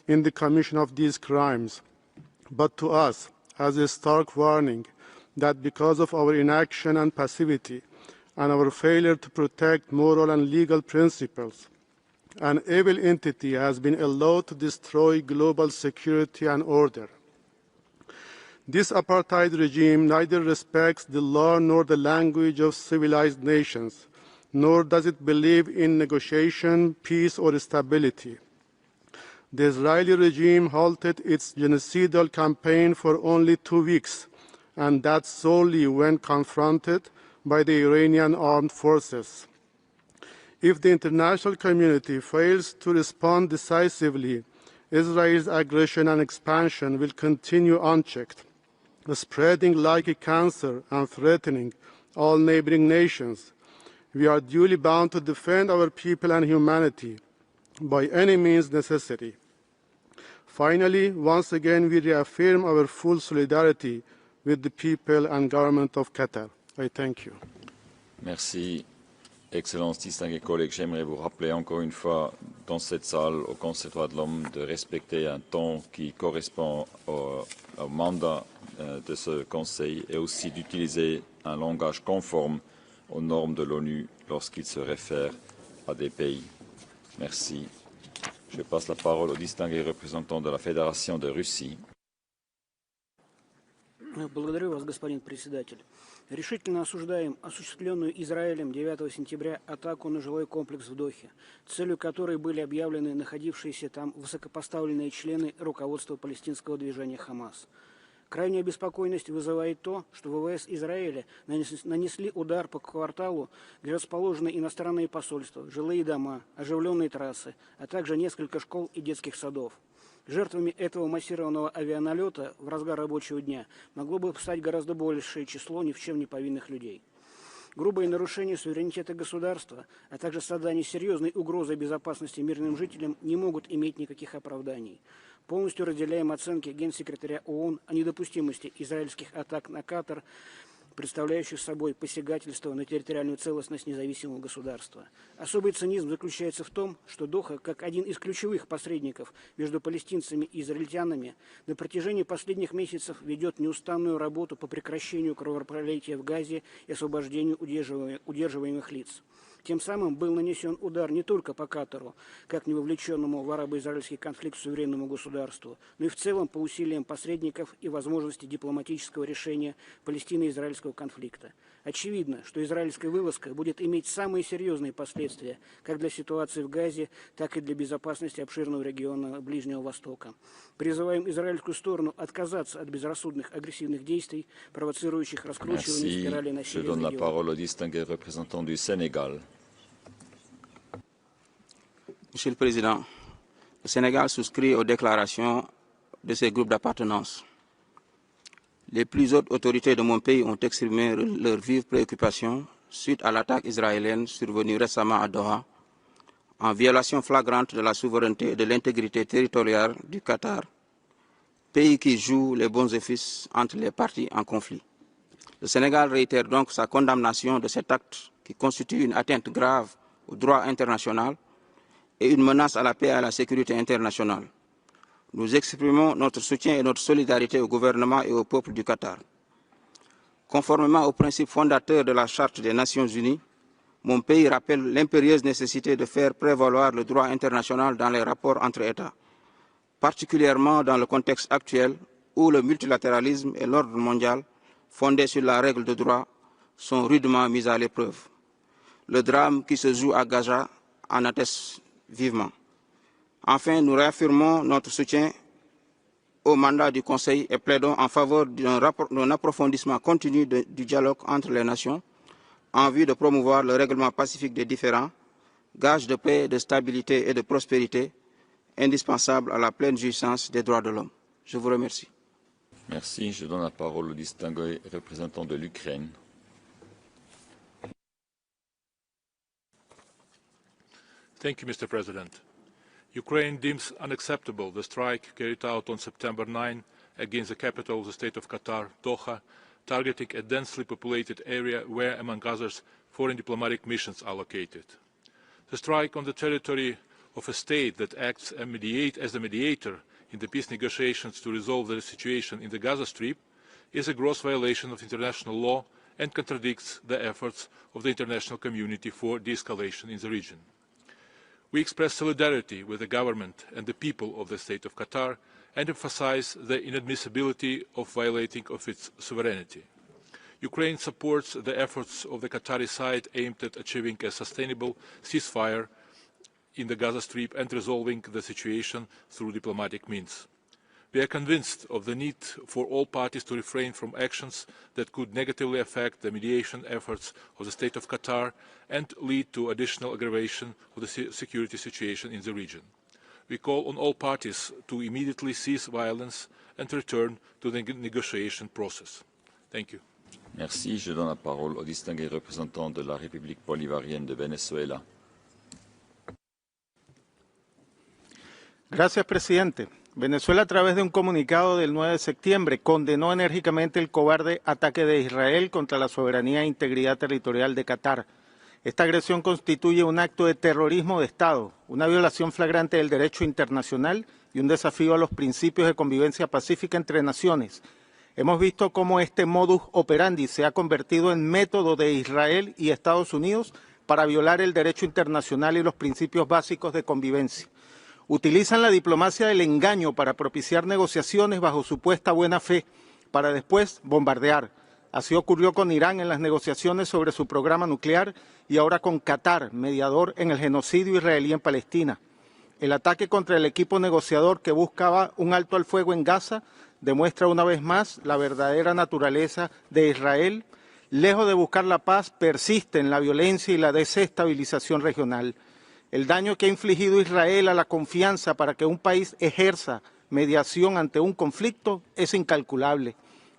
in the commission of these crimes, but to us as a stark warning that because of our inaction and passivity and our failure to protect moral and legal principles, an evil entity has been allowed to destroy global security and order. This apartheid regime neither respects the law nor the language of civilized nations, nor does it believe in negotiation, peace, or stability. The Israeli regime halted its genocidal campaign for only 2 weeks, and that solely when confronted by the Iranian armed forces. If the international community fails to respond decisively, Israel's aggression and expansion will continue unchecked, spreading like a cancer and threatening all neighboring nations. We are duly bound to defend our people and humanity by any means necessary. Finally, once again, we reaffirm our full solidarity with the people and government of Qatar. I thank you. Merci. Excellences, distingués collègues, j'aimerais vous rappeler encore une fois dans cette salle au Conseil des droits de l'homme de respecter un temps qui correspond au mandat de ce Conseil et aussi d'utiliser un langage conforme aux normes de l'ONU lorsqu'il se réfère à des pays. Merci. Je passe la parole au distingué représentant de la Fédération de Russie. Благодарю вас, господин председатель. Решительно осуждаем осуществленную Израилем 9 сентября атаку на жилой комплекс в Дохе, целью которой были объявлены находившиеся там высокопоставленные члены руководства палестинского движения «Хамас». Крайняя обеспокоенность вызывает то, что ВВС Израиля нанесли удар по кварталу, где расположены иностранные посольства, жилые дома, оживленные трассы, а также несколько школ и детских садов. Жертвами этого массированного авианалета в разгар рабочего дня могло бы стать гораздо большее число ни в чем не повинных людей. Грубые нарушения суверенитета государства, а также создание серьезной угрозы безопасности мирным жителям не могут иметь никаких оправданий. Полностью разделяем оценки Генсекретаря ООН о недопустимости израильских атак на Катар, представляющих собой посягательство на территориальную целостность независимого государства. Особый цинизм заключается в том, что Доха, как один из ключевых посредников между палестинцами и израильтянами, на протяжении последних месяцев ведет неустанную работу по прекращению кровопролития в Газе и освобождению удерживаемых лиц. Тем самым был нанесен удар не только по Катару, как не вовлеченному в арабо-израильский конфликт суверенному государству, но и в целом по усилиям посредников и возможности дипломатического решения палестино-израильского конфликта. Очевидно, что израильская вылазка будет иметь самые серьезные последствия как для ситуации в Газе, так и для безопасности обширного региона Ближнего Востока. Призываем израильскую сторону отказаться от безрассудных агрессивных действий, провоцирующих раскручивание спирали насилия в регионе. Monsieur le Président, le Sénégal souscrit aux déclarations de ces groupes d'appartenance. Les plus hautes autorités de mon pays ont exprimé leur vive préoccupation suite à l'attaque israélienne survenue récemment à Doha, en violation flagrante de la souveraineté et de l'intégrité territoriale du Qatar, pays qui joue les bons offices entre les parties en conflit. Le Sénégal réitère donc sa condamnation de cet acte qui constitue une atteinte grave au droit international et une menace à la paix et à la sécurité internationale. Nous exprimons notre soutien et notre solidarité au gouvernement et au peuple du Qatar. Conformément aux principes fondateurs de la Charte des Nations Unies, mon pays rappelle l'impérieuse nécessité de faire prévaloir le droit international dans les rapports entre États, particulièrement dans le contexte actuel où le multilatéralisme et l'ordre mondial, fondés sur la règle de droit, sont rudement mis à l'épreuve. Le drame qui se joue à Gaza en atteste vivement. Enfin, nous réaffirmons notre soutien au mandat du Conseil et plaidons en faveur d'un approfondissement continu du dialogue entre les nations en vue de promouvoir le règlement pacifique des différends, gage de paix, de stabilité et de prospérité, indispensable à la pleine jouissance des droits de l'homme. Je vous remercie. Merci. Je donne la parole au distingué représentant de l'Ukraine. Thank you, Mr. President. Ukraine deems unacceptable the strike carried out on September 9 against the capital of the State of Qatar, Doha, targeting a densely populated area where, among others, foreign diplomatic missions are located. The strike on the territory of a state that acts as the mediator in the peace negotiations to resolve the situation in the Gaza Strip is a gross violation of international law and contradicts the efforts of the international community for de-escalation in the region. We express solidarity with the government and the people of the State of Qatar and emphasize the inadmissibility of violating of its sovereignty. Ukraine supports the efforts of the Qatari side aimed at achieving a sustainable ceasefire in the Gaza Strip and resolving the situation through diplomatic means. We are convinced of the need for all parties to refrain from actions that could negatively affect the mediation efforts of the State of Qatar and lead to additional aggravation of the security situation in the region. We call on all parties to immediately cease violence and return to the negotiation process. Thank you. Merci. Je donne la parole au distingué représentant de la République bolivarienne de Venezuela. Gracias, presidente. Venezuela, a través de un comunicado del 9 de septiembre, condenó enérgicamente el cobarde ataque de Israel contra la soberanía e integridad territorial de Qatar. Esta agresión constituye un acto de terrorismo de Estado, una violación flagrante del derecho internacional y un desafío a los principios de convivencia pacífica entre naciones. Hemos visto cómo este modus operandi se ha convertido en método de Israel y Estados Unidos para violar el derecho internacional y los principios básicos de convivencia. Utilizan la diplomacia del engaño para propiciar negociaciones bajo supuesta buena fe, para después bombardear. Así ocurrió con Irán en las negociaciones sobre su programa nuclear y ahora con Qatar, mediador en el genocidio israelí en Palestina. El ataque contra el equipo negociador que buscaba un alto al fuego en Gaza demuestra una vez más la verdadera naturaleza de Israel. Lejos de buscar la paz, persiste en la violencia y la desestabilización regional. El daño que ha infligido Israel a la confianza para que un país ejerza mediación ante un conflicto es incalculable.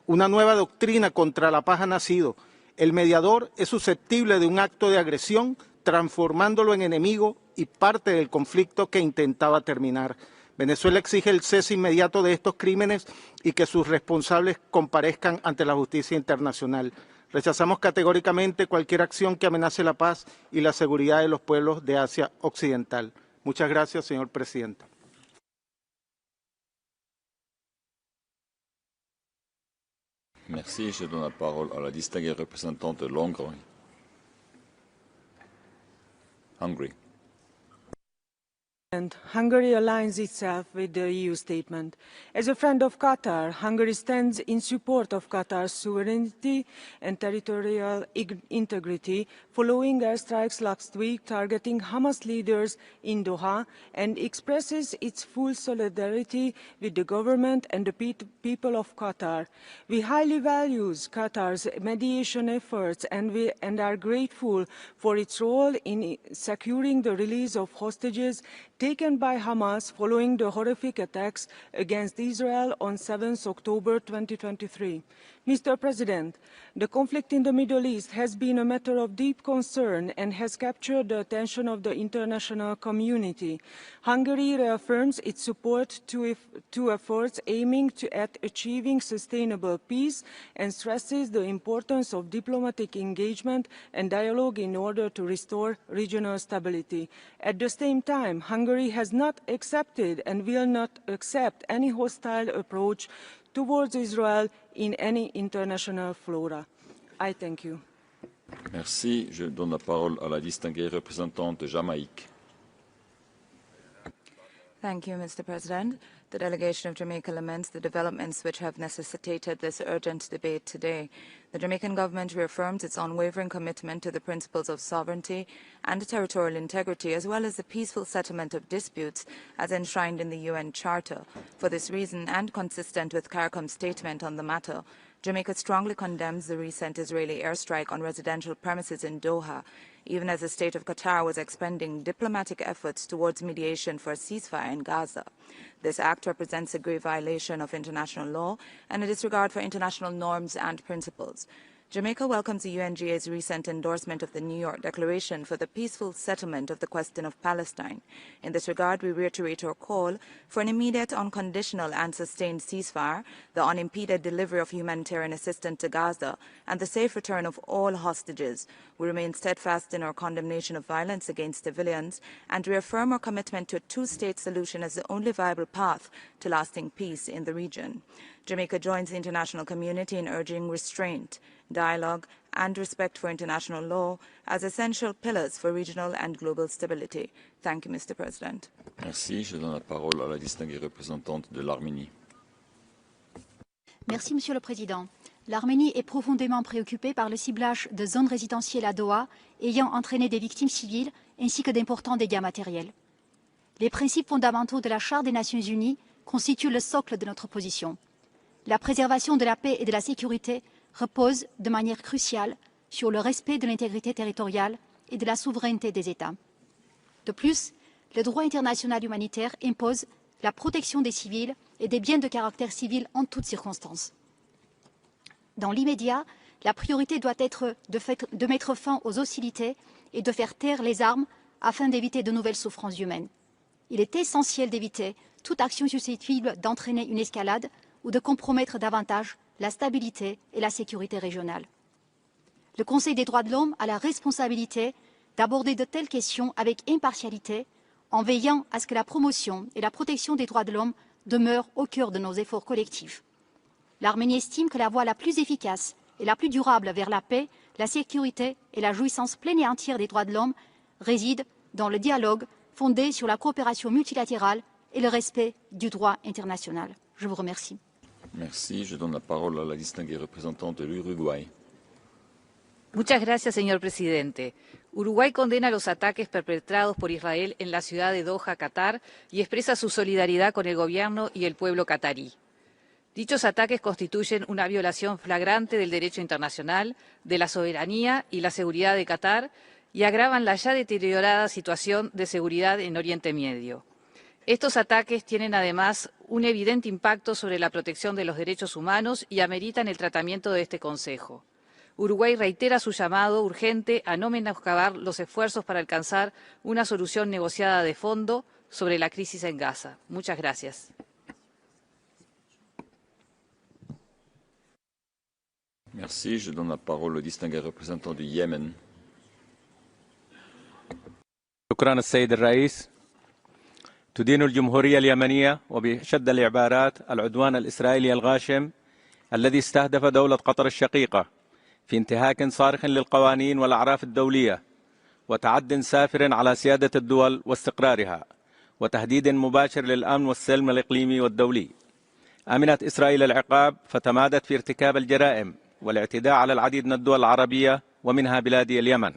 Una nueva doctrina contra la paz ha nacido. El mediador es susceptible de un acto de agresión, transformándolo en enemigo y parte del conflicto que intentaba terminar. Venezuela exige el cese inmediato de estos crímenes y que sus responsables comparezcan ante la justicia internacional. Rechazamos categóricamente cualquier acción que amenace la paz y la seguridad de los pueblos de Asia Occidental. Muchas gracias, señor presidente. Merci. Je donne la parole à la distinguée représentante de l'Hongrie. Hungary. And Hungary aligns itself with the EU statement. As a friend of Qatar, Hungary stands in support of Qatar's sovereignty and territorial integrity following airstrikes last week targeting Hamas leaders in Doha, and expresses its full solidarity with the government and the people of Qatar. We highly value Qatar's mediation efforts and are grateful for its role in securing the release of hostages taken by Hamas following the horrific attacks against Israel on 7 October 2023. Mr. President, the conflict in the Middle East has been a matter of deep concern and has captured the attention of the international community. Hungary reaffirms its support to efforts aiming at achieving sustainable peace and stresses the importance of diplomatic engagement and dialogue in order to restore regional stability. At the same time, Hungary has not accepted and will not accept any hostile approach towards Israel in any international fora. I thank you. Merci. Je donne la parole à la distinguée représentante de Jamaïque. Thank you, Mr. President. The delegation of Jamaica laments the developments which have necessitated this urgent debate today. The Jamaican government reaffirms its unwavering commitment to the principles of sovereignty and territorial integrity, as well as the peaceful settlement of disputes as enshrined in the UN Charter. For this reason, and consistent with CARICOM's statement on the matter, Jamaica strongly condemns the recent Israeli airstrike on residential premises in Doha, even as the State of Qatar was expending diplomatic efforts towards mediation for a ceasefire in Gaza. This act represents a grave violation of international law and a disregard for international norms and principles. Jamaica welcomes the UNGA's recent endorsement of the New York Declaration for the peaceful settlement of the question of Palestine. In this regard, we reiterate our call for an immediate, unconditional and sustained ceasefire, the unimpeded delivery of humanitarian assistance to Gaza, and the safe return of all hostages. We remain steadfast in our condemnation of violence against civilians and reaffirm our commitment to a two-state solution as the only viable path to lasting peace in the region. Jamaica joins the international community in urging restraint, dialogue and respect for international law as essential pillars for regional and global stability. Thank you, Mr. President. Merci. Je donne la parole à la distinguée représentante de l'Arménie. Merci, Monsieur le Président. L'Arménie est profondément préoccupée par le ciblage de zones résidentielles à Doha ayant entraîné des victimes civiles ainsi que d'importants dégâts matériels. Les principes fondamentaux de la Charte des Nations Unies constituent le socle de notre position. La préservation de la paix et de la sécurité repose de manière cruciale sur le respect de l'intégrité territoriale et de la souveraineté des États. De plus, le droit international humanitaire impose la protection des civils et des biens de caractère civil en toutes circonstances. Dans l'immédiat, la priorité doit être de mettre fin aux hostilités et de faire taire les armes afin d'éviter de nouvelles souffrances humaines. Il est essentiel d'éviter toute action susceptible d'entraîner une escalade ou de compromettre davantage la stabilité et la sécurité régionale. Le Conseil des droits de l'homme a la responsabilité d'aborder de telles questions avec impartialité, en veillant à ce que la promotion et la protection des droits de l'homme demeurent au cœur de nos efforts collectifs. L'Arménie estime que la voie la plus efficace et la plus durable vers la paix, la sécurité et la jouissance pleine et entière des droits de l'homme réside dans le dialogue fondé sur la coopération multilatérale et le respect du droit international. Je vous remercie. Merci. Je donne la parole à la distinguée représentante de l'Uruguay. Muchas gracias, señor presidente. Uruguay condena los ataques perpetrados por Israel en la ciudad de Doha, Qatar, y expresa su solidaridad con el gobierno y el pueblo qatarí. Dichos ataques constituyen una violación flagrante del derecho internacional, de la soberanía y la seguridad de Qatar, y agravan la ya deteriorada situación de seguridad en Oriente Medio. Estos ataques tienen además un evidente impacto sobre la protección de los derechos humanos y ameritan el tratamiento de este Consejo. Uruguay reitera su llamado urgente a no menoscabar los esfuerzos para alcanzar una solución negociada de fondo sobre la crisis en Gaza. Muchas gracias. Merci. Je donne la parole au distingué représentant du Yémen. شكرا السيد الرئيس. تدين الجمهورية اليمنية وبشد العبارات العدوان الإسرائيلي الغاشم الذي استهدف دولة قطر الشقيقة في انتهاك صارخ للقوانين والأعراف الدولية وتعد سافر على سيادة الدول واستقرارها وتهديد مباشر للأمن والسلم الإقليمي والدولي. أمنت إسرائيل العقاب فتمادت في ارتكاب الجرائم والاعتداء على العديد من الدول العربية ومنها بلادي اليمن،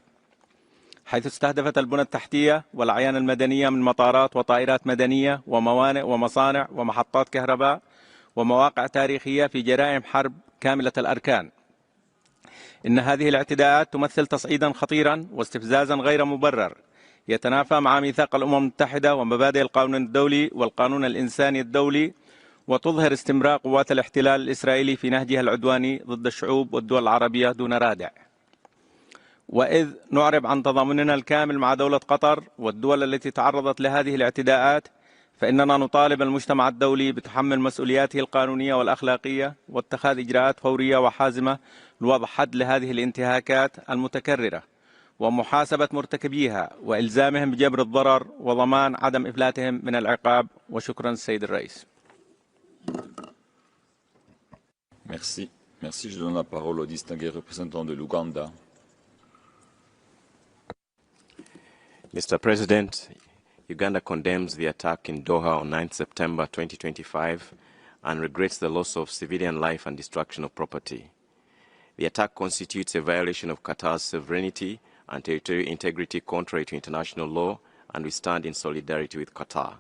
حيث استهدفت البنى التحتية والأعيان المدنية من مطارات وطائرات مدنية وموانئ ومصانع ومحطات كهرباء ومواقع تاريخية في جرائم حرب كاملة الأركان. إن هذه الاعتداءات تمثل تصعيدا خطيرا واستفزازا غير مبرر يتنافى مع ميثاق الأمم المتحدة ومبادئ القانون الدولي والقانون الإنساني الدولي، وتظهر استمرار قوات الاحتلال الإسرائيلي في نهجها العدواني ضد الشعوب والدول العربية دون رادع. وإذ نعرب عن تضامننا الكامل مع دولة قطر والدول التي تعرضت لهذه الاعتداءات، فإننا نطالب المجتمع الدولي بتحمل مسؤولياته القانونية والأخلاقية واتخاذ إجراءات فورية وحازمة لوضع حد لهذه الانتهاكات المتكررة ومحاسبة مرتكبيها وإلزامهم بجبر الضرر وضمان عدم إفلاتهم من العقاب. وشكرا السيد الرئيس. Merci. Merci. Je donne la parole au distingué représentant de l'Ouganda. Mr. President, Uganda condemns the attack in Doha on 9 September 2025 and regrets the loss of civilian life and destruction of property. The attack constitutes a violation of Qatar's sovereignty and territorial integrity contrary to international law, and we stand in solidarity with Qatar.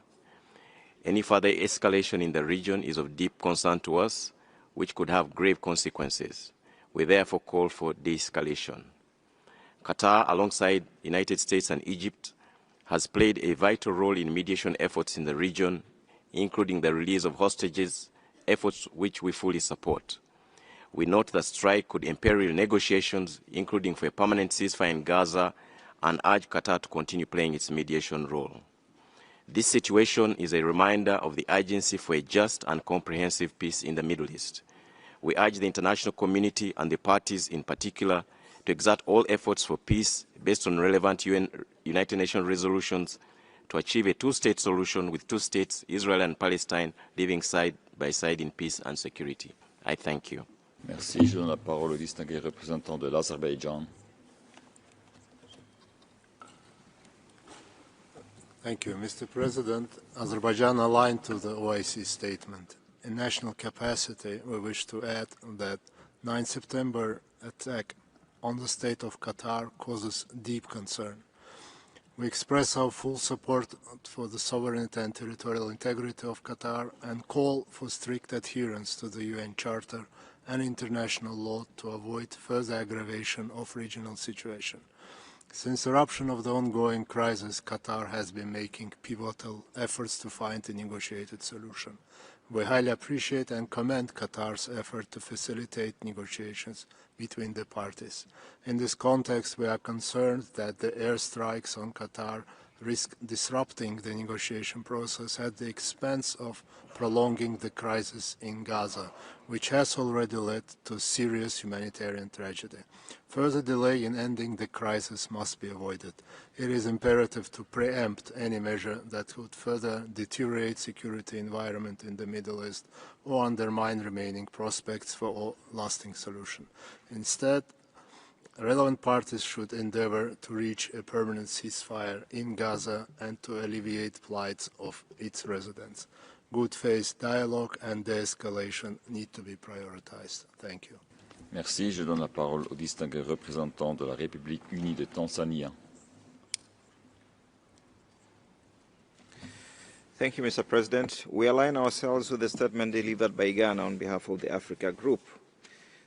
Any further escalation in the region is of deep concern to us, which could have grave consequences. We therefore call for de-escalation. Qatar, alongside the United States and Egypt, has played a vital role in mediation efforts in the region, including the release of hostages, efforts which we fully support. We note that strike could imperil negotiations, including for a permanent ceasefire in Gaza, and urge Qatar to continue playing its mediation role. This situation is a reminder of the urgency for a just and comprehensive peace in the Middle East. We urge the international community and the parties in particular to exert all efforts for peace based on relevant United Nations resolutions to achieve a two-state solution with two states, Israel and Palestine, living side by side in peace and security. I thank you. Merci. Je donne la parole au distingué représentant de l'Azerbaïdjan. Thank you, Mr. President. Azerbaijan aligned to the OIC statement. In national capacity, we wish to add that 9 September attack on the State of Qatar causes deep concern. We express our full support for the sovereignty and territorial integrity of Qatar and call for strict adherence to the UN Charter and international law to avoid further aggravation of regional situation. Since the eruption of the ongoing crisis, Qatar has been making pivotal efforts to find a negotiated solution. We highly appreciate and commend Qatar's effort to facilitate negotiations between the parties. In this context, we are concerned that the airstrikes on Qatar risk disrupting the negotiation process at the expense of prolonging the crisis in Gaza, which has already led to serious humanitarian tragedy. Further delay in ending the crisis must be avoided. It is imperative to preempt any measure that would further deteriorate security environment in the Middle East or undermine remaining prospects for a lasting solution. Instead, relevant parties should endeavor to reach a permanent ceasefire in Gaza and to alleviate plight of its residents. Good faith dialogue and de-escalation need to be prioritized. Thank you. Merci. Je donne la parole au distingué représentant de la République unie de Tanzanie. Thank you, Mr. President. We align ourselves with the statement delivered by Ghana on behalf of the Africa Group.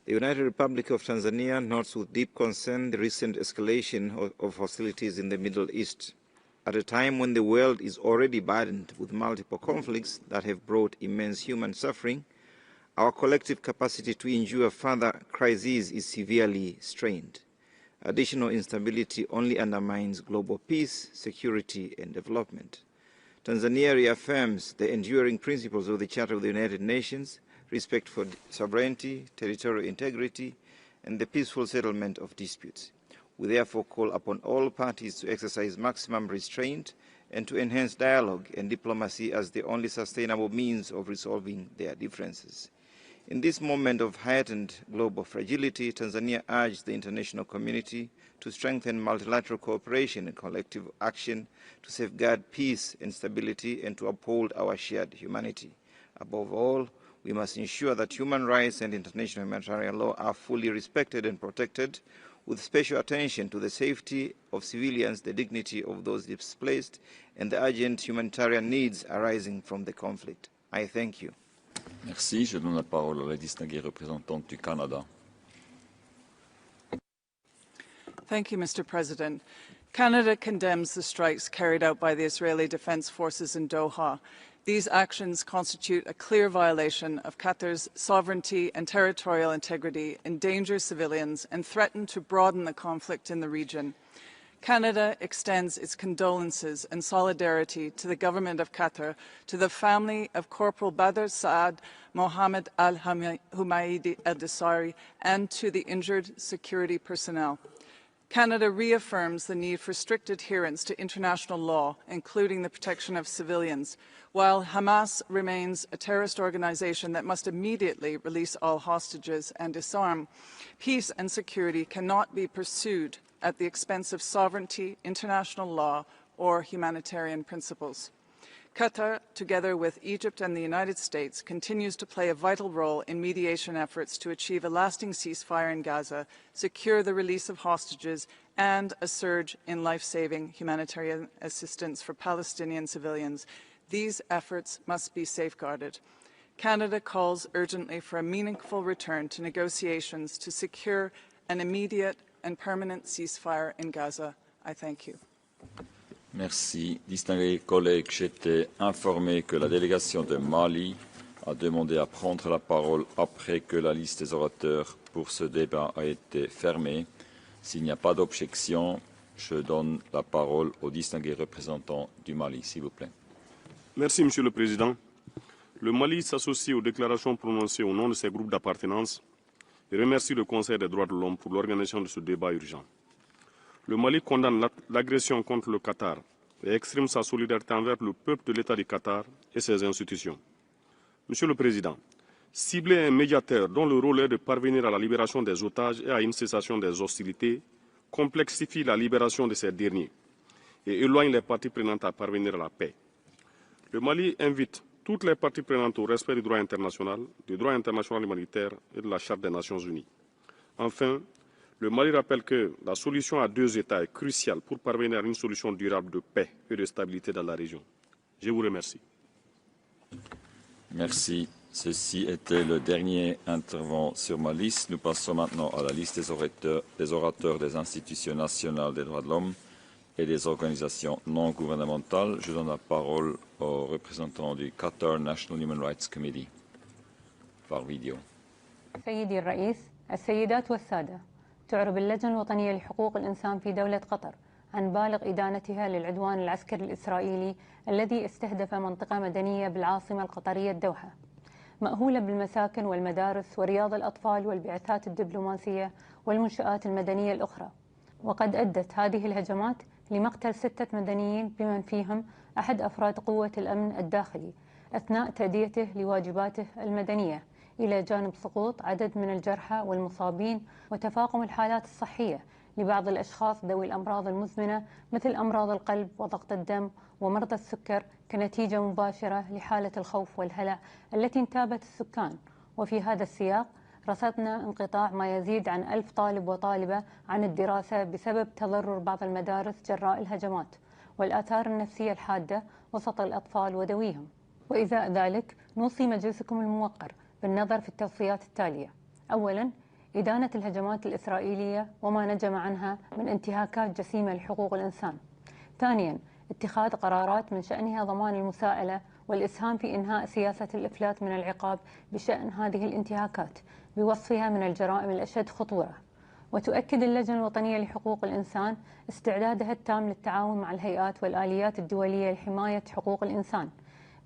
The United Republic of Tanzania notes with deep concern the recent escalation of hostilities in the Middle East. At a time when the world is already burdened with multiple conflicts that have brought immense human suffering, our collective capacity to endure further crises is severely strained. Additional instability only undermines global peace, security, and development. Tanzania reaffirms the enduring principles of the Charter of the United Nations, respect for sovereignty, territorial integrity, and the peaceful settlement of disputes. We therefore call upon all parties to exercise maximum restraint and to enhance dialogue and diplomacy as the only sustainable means of resolving their differences. In this moment of heightened global fragility, Tanzania urged the international community to strengthen multilateral cooperation and collective action to safeguard peace and stability and to uphold our shared humanity. Above all, we must ensure that human rights and international humanitarian law are fully respected and protected, with special attention to the safety of civilians, the dignity of those displaced, and the urgent humanitarian needs arising from the conflict. I thank you. Merci. Je donne la parole à la distinguée représentante du Canada. Thank you, Mr. President. Canada condemns the strikes carried out by the Israeli Defense Forces in Doha. These actions constitute a clear violation of Qatar's sovereignty and territorial integrity, endanger civilians, and threaten to broaden the conflict in the region. Canada extends its condolences and solidarity to the Government of Qatar, to the family of Corporal Badr Saad Mohammed al-Humaidi al-Desari, and to the injured security personnel. Canada reaffirms the need for strict adherence to international law, including the protection of civilians. While Hamas remains a terrorist organization that must immediately release all hostages and disarm, peace and security cannot be pursued at the expense of sovereignty, international law, or humanitarian principles. Qatar, together with Egypt and the United States, continues to play a vital role in mediation efforts to achieve a lasting ceasefire in Gaza, secure the release of hostages, and a surge in life-saving humanitarian assistance for Palestinian civilians. These efforts must be safeguarded. Canada calls urgently for a meaningful return to negotiations to secure an immediate and permanent ceasefire in Gaza. I thank you. Merci. Distingués collègues, j'étais informé que la délégation de Mali a demandé à prendre la parole après que la liste des orateurs pour ce débat a été fermée. S'il n'y a pas d'objection, je donne la parole au distingué représentant du Mali, s'il vous plaît. Merci, Monsieur le Président. Le Mali s'associe aux déclarations prononcées au nom de ses groupes d'appartenance et remercie le Conseil des droits de l'homme pour l'organisation de ce débat urgent. Le Mali condamne l'agression contre le Qatar et exprime sa solidarité envers le peuple de l'État du Qatar et ses institutions. Monsieur le Président, cibler un médiateur dont le rôle est de parvenir à la libération des otages et à une cessation des hostilités complexifie la libération de ces derniers et éloigne les parties prenantes à parvenir à la paix. Le Mali invite toutes les parties prenantes au respect du droit international humanitaire et de la Charte des Nations Unies. Enfin, le Mali rappelle que la solution à deux États est cruciale pour parvenir à une solution durable de paix et de stabilité dans la région. Je vous remercie. Merci. Ceci était le dernier intervenant sur ma liste. Nous passons maintenant à la liste des orateurs des institutions nationales des droits de l'homme et des organisations non gouvernementales. Je donne la parole au représentant du Qatar National Human Rights Committee par vidéo. سيدي الرئيس، السيدات والسادة، تعرب اللجنة الوطنية لحقوق الإنسان في دولة قطر عن بالغ إدانتها للعدوان العسكري الإسرائيلي الذي استهدف منطقة مدنية بالعاصمة القطرية الدوحة، مأهولة بالمساكن والمدارس ورياض الأطفال والبعثات الدبلوماسية والمنشآت المدنية الأخرى. وقد أدت هذه الهجمات لمقتل 6 مدنيين بمن فيهم أحد أفراد قوة الأمن الداخلي أثناء تأديته لواجباته المدنية، إلى جانب سقوط عدد من الجرحى والمصابين وتفاقم الحالات الصحية لبعض الأشخاص ذوي الأمراض المزمنة مثل أمراض القلب وضغط الدم ومرضى السكر كنتيجة مباشرة لحالة الخوف والهلع التي انتابت السكان. وفي هذا السياق رصدنا انقطاع ما يزيد عن 1000 طالب وطالبة عن الدراسة بسبب تضرر بعض المدارس جراء الهجمات والآثار النفسية الحادة وسط الأطفال وذويهم. وإزاء ذلك نوصي مجلسكم الموقر بالنظر في التوصيات التالية: أولاً، إدانة الهجمات الإسرائيلية وما نجم عنها من انتهاكات جسيمة لحقوق الإنسان. ثانياً، اتخاذ قرارات من شأنها ضمان المساءلة والإسهام في إنهاء سياسة الإفلات من العقاب بشأن هذه الانتهاكات بوصفها من الجرائم الأشد خطورة. وتؤكد اللجنة الوطنية لحقوق الإنسان استعدادها التام للتعاون مع الهيئات والآليات الدولية لحماية حقوق الإنسان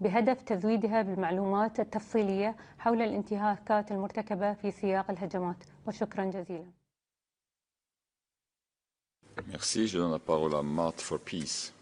بهدف تزويدها بالمعلومات التفصيلية حول الانتهاكات المرتكبة في سياق الهجمات. وشكرا جزيلا. Merci. Je donne la parole à Marthe for Peace.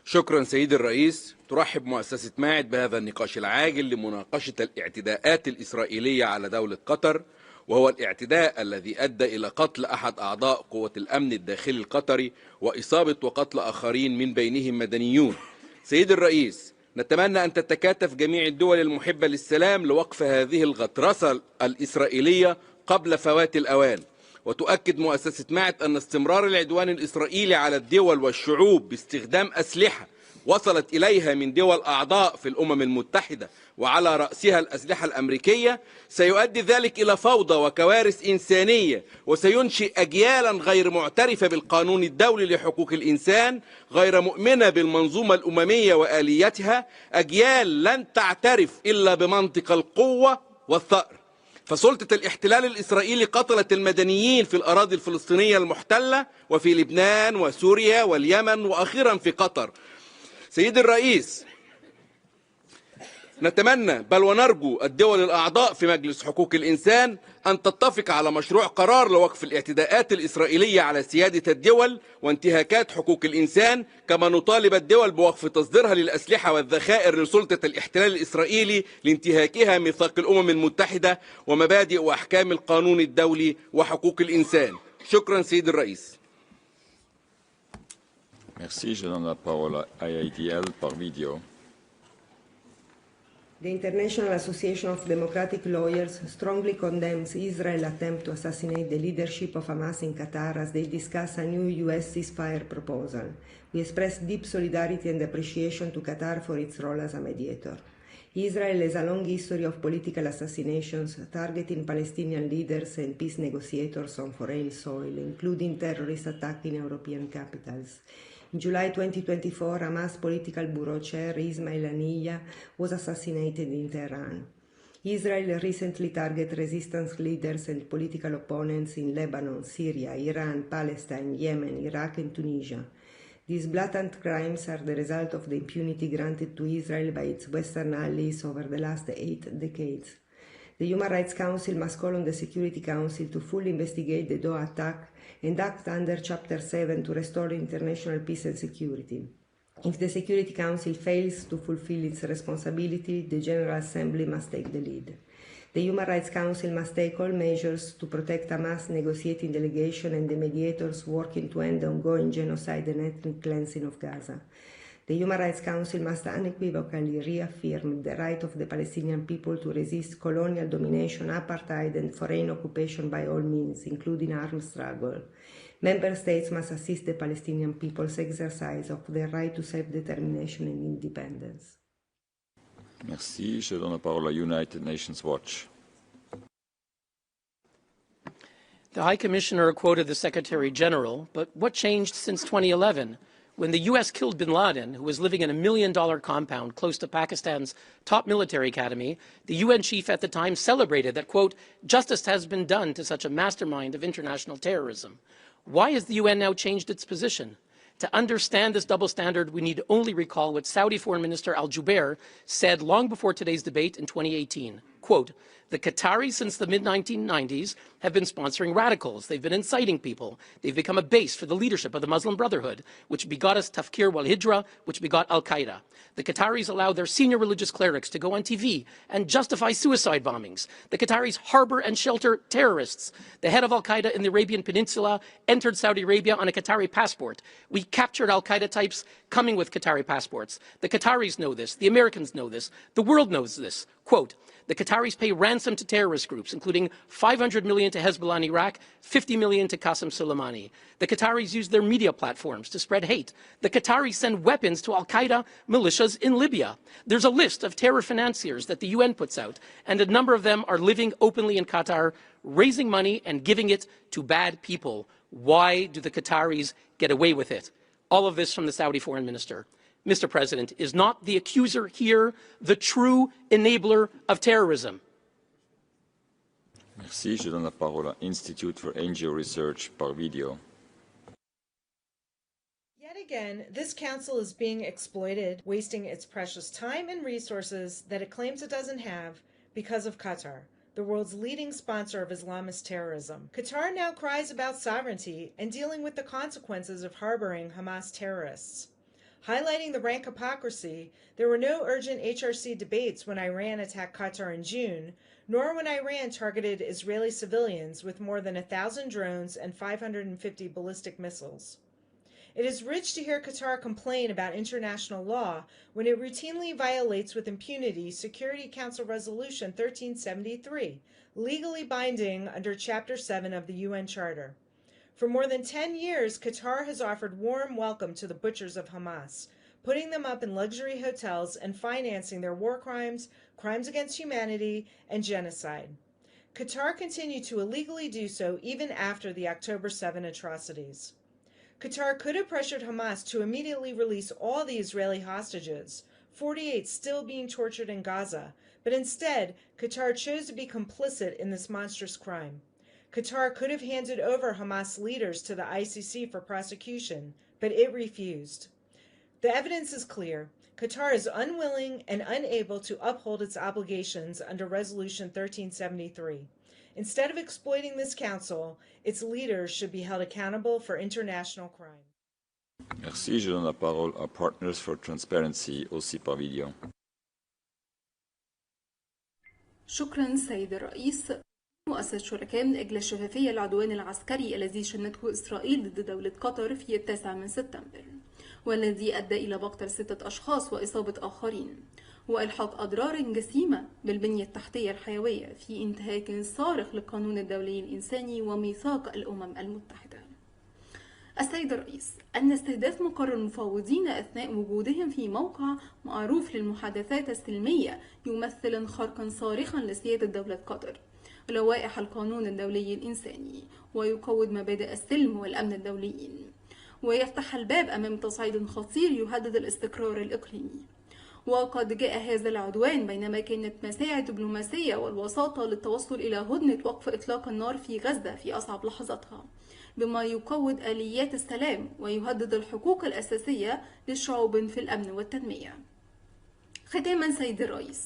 شكرا سيد الرئيس. ترحب مؤسسة ماعد بهذا النقاش العاجل لمناقشة الاعتداءات الإسرائيلية على دولة قطر، وهو الاعتداء الذي أدى إلى قتل أحد أعضاء قوة الأمن الداخلي القطري وإصابة وقتل آخرين من بينهم مدنيون. سيد الرئيس، نتمنى أن تتكاتف جميع الدول المحبة للسلام لوقف هذه الغطرسة الإسرائيلية قبل فوات الأوان. وتؤكد مؤسسة ماعد أن استمرار العدوان الإسرائيلي على الدول والشعوب باستخدام أسلحة وصلت إليها من دول أعضاء في الأمم المتحدة وعلى رأسها الأسلحة الأمريكية سيؤدي ذلك إلى فوضى وكوارث إنسانية، وسينشئ أجيالا غير معترفة بالقانون الدولي لحقوق الإنسان، غير مؤمنة بالمنظومة الأممية وآليتها، أجيال لن تعترف إلا بمنطق القوة والثأر. فسلطة الاحتلال الإسرائيلي قتلت المدنيين في الأراضي الفلسطينية المحتلة وفي لبنان وسوريا واليمن وأخيرا في قطر. سيد الرئيس، نتمنى بل ونرجو الدول الأعضاء في مجلس حقوق الإنسان أن تتفق على مشروع قرار لوقف الاعتداءات الإسرائيلية على سيادة الدول وانتهاكات حقوق الإنسان، كما نطالب الدول بوقف تصديرها للأسلحة والذخائر لسلطة الاحتلال الإسرائيلي لانتهاكها ميثاق الأمم المتحدة ومبادئ وأحكام القانون الدولي وحقوق الإنسان. شكرا سيد الرئيس. Merci. Je donne la parole à IADL par vidéo. The International Association of Democratic Lawyers strongly condemns Israel's attempt to assassinate the leadership of Hamas in Qatar as they discuss a new U.S. ceasefire proposal. We express deep solidarity and appreciation to Qatar for its role as a mediator. Israel has a long history of political assassinations targeting Palestinian leaders and peace negotiators on foreign soil, including terrorist attacks in European capitals. In July 2024, Hamas political bureau chair Ismail Haniyeh was assassinated in Tehran. Israel recently targeted resistance leaders and political opponents in Lebanon, Syria, Iran, Palestine, Yemen, Iraq, and Tunisia. These blatant crimes are the result of the impunity granted to Israel by its Western allies over the last 8 decades. The Human Rights Council must call on the Security Council to fully investigate the Doha attack and act under Chapter 7 to restore international peace and security. If the Security Council fails to fulfill its responsibility, the General Assembly must take the lead. The Human Rights Council must take all measures to protect Hamas negotiating delegation and the mediators working to end the ongoing genocide and ethnic cleansing of Gaza. The Human Rights Council must unequivocally reaffirm the right of the Palestinian people to resist colonial domination, apartheid, and foreign occupation by all means, including armed struggle. Member States must assist the Palestinian people's exercise of their right to self-determination and independence. Merci. Je donne la parole à United Nations Watch. The High Commissioner quoted the Secretary General, but what changed since 2011? When the U.S. killed bin Laden, who was living in a $1 million compound close to Pakistan's top military academy, the UN chief at the time celebrated that, quote, justice has been done to such a mastermind of international terrorism. Why has the UN now changed its position? To understand this double standard, we need only recall what Saudi Foreign Minister Al-Jubair said long before today's debate in 2018. Quote, the Qataris since the mid-1990s have been sponsoring radicals. They've been inciting people. They've become a base for the leadership of the Muslim Brotherhood, which begot us Tafkir wal-Hijra, which begot Al-Qaeda. The Qataris allow their senior religious clerics to go on TV and justify suicide bombings. The Qataris harbor and shelter terrorists. The head of Al-Qaeda in the Arabian Peninsula entered Saudi Arabia on a Qatari passport. We captured Al-Qaeda types coming with Qatari passports. The Qataris know this. The Americans know this. The world knows this. Quote, the Qataris pay ransom to terrorist groups, including $500 million to Hezbollah in Iraq, $50 million to Qasem Soleimani. The Qataris use their media platforms to spread hate. The Qataris send weapons to Al-Qaeda militias in Libya. There's a list of terror financiers that the UN puts out, and a number of them are living openly in Qatar, raising money and giving it to bad people. Why do the Qataris get away with it? All of this from the Saudi foreign minister. Mr. President, is not the accuser here the true enabler of terrorism? Merci. Je donne la parole à Institute for NGO Research par video. Yet again, this council is being exploited, wasting its precious time and resources that it claims it doesn't have because of Qatar, the world's leading sponsor of Islamist terrorism. Qatar now cries about sovereignty and dealing with the consequences of harboring Hamas terrorists. Highlighting the rank hypocrisy, there were no urgent HRC debates when Iran attacked Qatar in June, nor when Iran targeted Israeli civilians with more than 1,000 drones and 550 ballistic missiles. It is rich to hear Qatar complain about international law when it routinely violates with impunity Security Council Resolution 1373, legally binding under Chapter 7 of the UN Charter. For more than 10 years, Qatar has offered warm welcome to the butchers of Hamas, putting them up in luxury hotels and financing their war crimes, crimes against humanity, and genocide. Qatar continued to illegally do so even after the October 7 atrocities. Qatar could have pressured Hamas to immediately release all the Israeli hostages, 48 still being tortured in Gaza, but instead, Qatar chose to be complicit in this monstrous crime. Qatar could have handed over Hamas leaders to the ICC for prosecution, but it refused. The evidence is clear. Qatar is unwilling and unable to uphold its obligations under Resolution 1373. Instead of exploiting this council, its leaders should be held accountable for international crime. Merci. Je donne la parole à Partners for Transparency, aussi par vidéo. شكرا سيد الرئيس. مؤسسة شركاء من أجل الشفافية العدوان العسكري الذي شنته إسرائيل ضد دولة قطر في 9 سبتمبر، والذي أدى إلى مقتل 6 أشخاص وإصابة آخرين، وإلحاق أضرار جسيمة بالبنية التحتية الحيوية في انتهاك صارخ للقانون الدولي الإنساني وميثاق الأمم المتحدة. السيد الرئيس، أن استهداف مقر المفاوضين أثناء وجودهم في موقع معروف للمحادثات السلمية يمثل خرقا صارخا لسيادة دولة قطر ولوائح القانون الدولي الإنساني، ويقوض مبادئ السلم والأمن الدوليين، ويفتح الباب أمام تصعيد خطير يهدد الاستقرار الإقليمي. وقد جاء هذا العدوان بينما كانت مساعي دبلوماسية والوساطة للتوصل إلى هدنة وقف إطلاق النار في غزة في أصعب لحظاتها، بما يقوض آليات السلام ويهدد الحقوق الأساسية للشعوب في الأمن والتنمية. ختاما سيد الرئيس،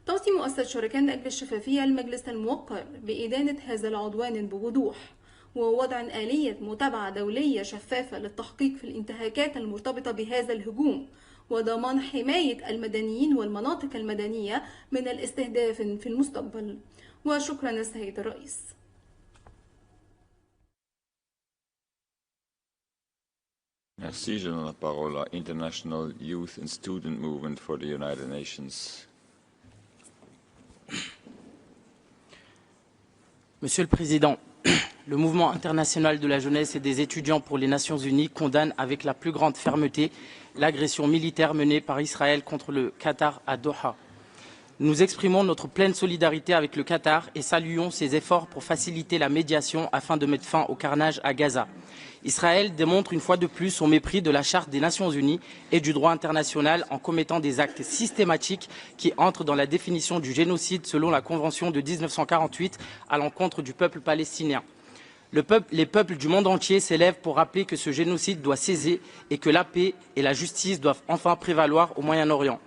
تعطي مؤسسة شركاء من أجل الشفافية المجلس الموقر بإدانة هذا العدوان بوضوح، ووضع آلية متابعة دولية شفافة للتحقيق في الانتهاكات المرتبطة بهذا الهجوم، وضمان حماية المدنيين والمناطق المدنية من الاستهداف في المستقبل. وشكرا السيد الرئيس. Merci. Je donne la parole à International Youth and Student Movement for the United Nations. Monsieur le Président, le mouvement international de la jeunesse et des étudiants pour les Nations Unies condamne avec la plus grande fermeté l'agression militaire menée par Israël contre le Qatar à Doha. Nous exprimons notre pleine solidarité avec le Qatar et saluons ses efforts pour faciliter la médiation afin de mettre fin au carnage à Gaza. Israël démontre une fois de plus son mépris de la Charte des Nations Unies et du droit international en commettant des actes systématiques qui entrent dans la définition du génocide selon la Convention de 1948 à l'encontre du peuple palestinien. Les peuples du monde entier s'élèvent pour rappeler que ce génocide doit cesser et que la paix et la justice doivent enfin prévaloir au Moyen-Orient.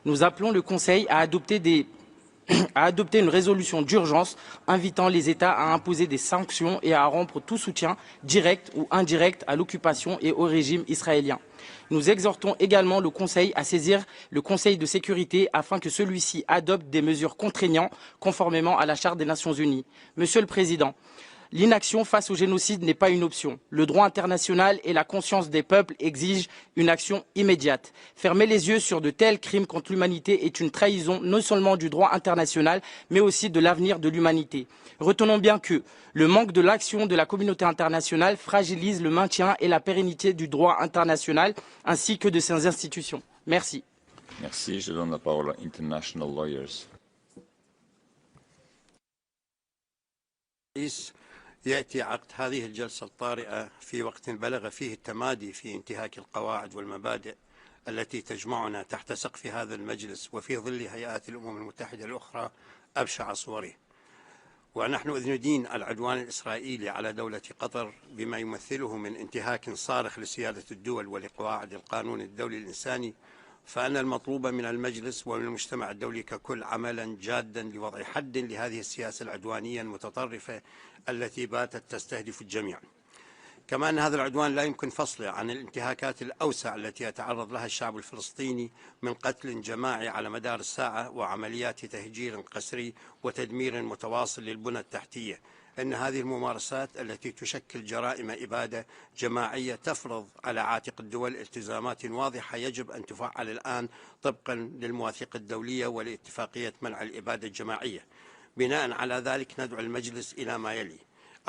Nous appelons le Conseil à adopter une résolution d'urgence invitant les États à imposer des sanctions et à rompre tout soutien direct ou indirect à l'occupation et au régime israélien. Nous exhortons également le Conseil à saisir le Conseil de sécurité afin que celui-ci adopte des mesures contraignantes conformément à la Charte des Nations Unies. Monsieur le Président, l'inaction face au génocide n'est pas une option. Le droit international et la conscience des peuples exigent une action immédiate. Fermer les yeux sur de tels crimes contre l'humanité est une trahison non seulement du droit international, mais aussi de l'avenir de l'humanité. Retenons bien que le manque de l'action de la communauté internationale fragilise le maintien et la pérennité du droit international ainsi que de ses institutions. Merci. Merci. Je donne la parole à International Lawyers. يأتي عقد هذه الجلسة الطارئة في وقت بلغ فيه التمادي في انتهاك القواعد والمبادئ التي تجمعنا تحت سقف هذا المجلس وفي ظل هيئات الأمم المتحدة الأخرى أبشع صوره. ونحن إذ ندين العدوان الإسرائيلي على دولة قطر بما يمثله من انتهاك صارخ لسيادة الدول ولقواعد القانون الدولي الإنساني، فأن المطلوب من المجلس ومن المجتمع الدولي ككل عملا جادا لوضع حد لهذه السياسة العدوانية المتطرفة التي باتت تستهدف الجميع. كما أن هذا العدوان لا يمكن فصله عن الانتهاكات الأوسع التي يتعرض لها الشعب الفلسطيني من قتل جماعي على مدار الساعة وعمليات تهجير قسري وتدمير متواصل للبنى التحتية. أن هذه الممارسات التي تشكل جرائم إبادة جماعية تفرض على عاتق الدول التزامات واضحة يجب أن تفعل الآن طبقا للمواثيق الدولية ولاتفاقية منع الإبادة الجماعية. بناء على ذلك ندعو المجلس إلى ما يلي: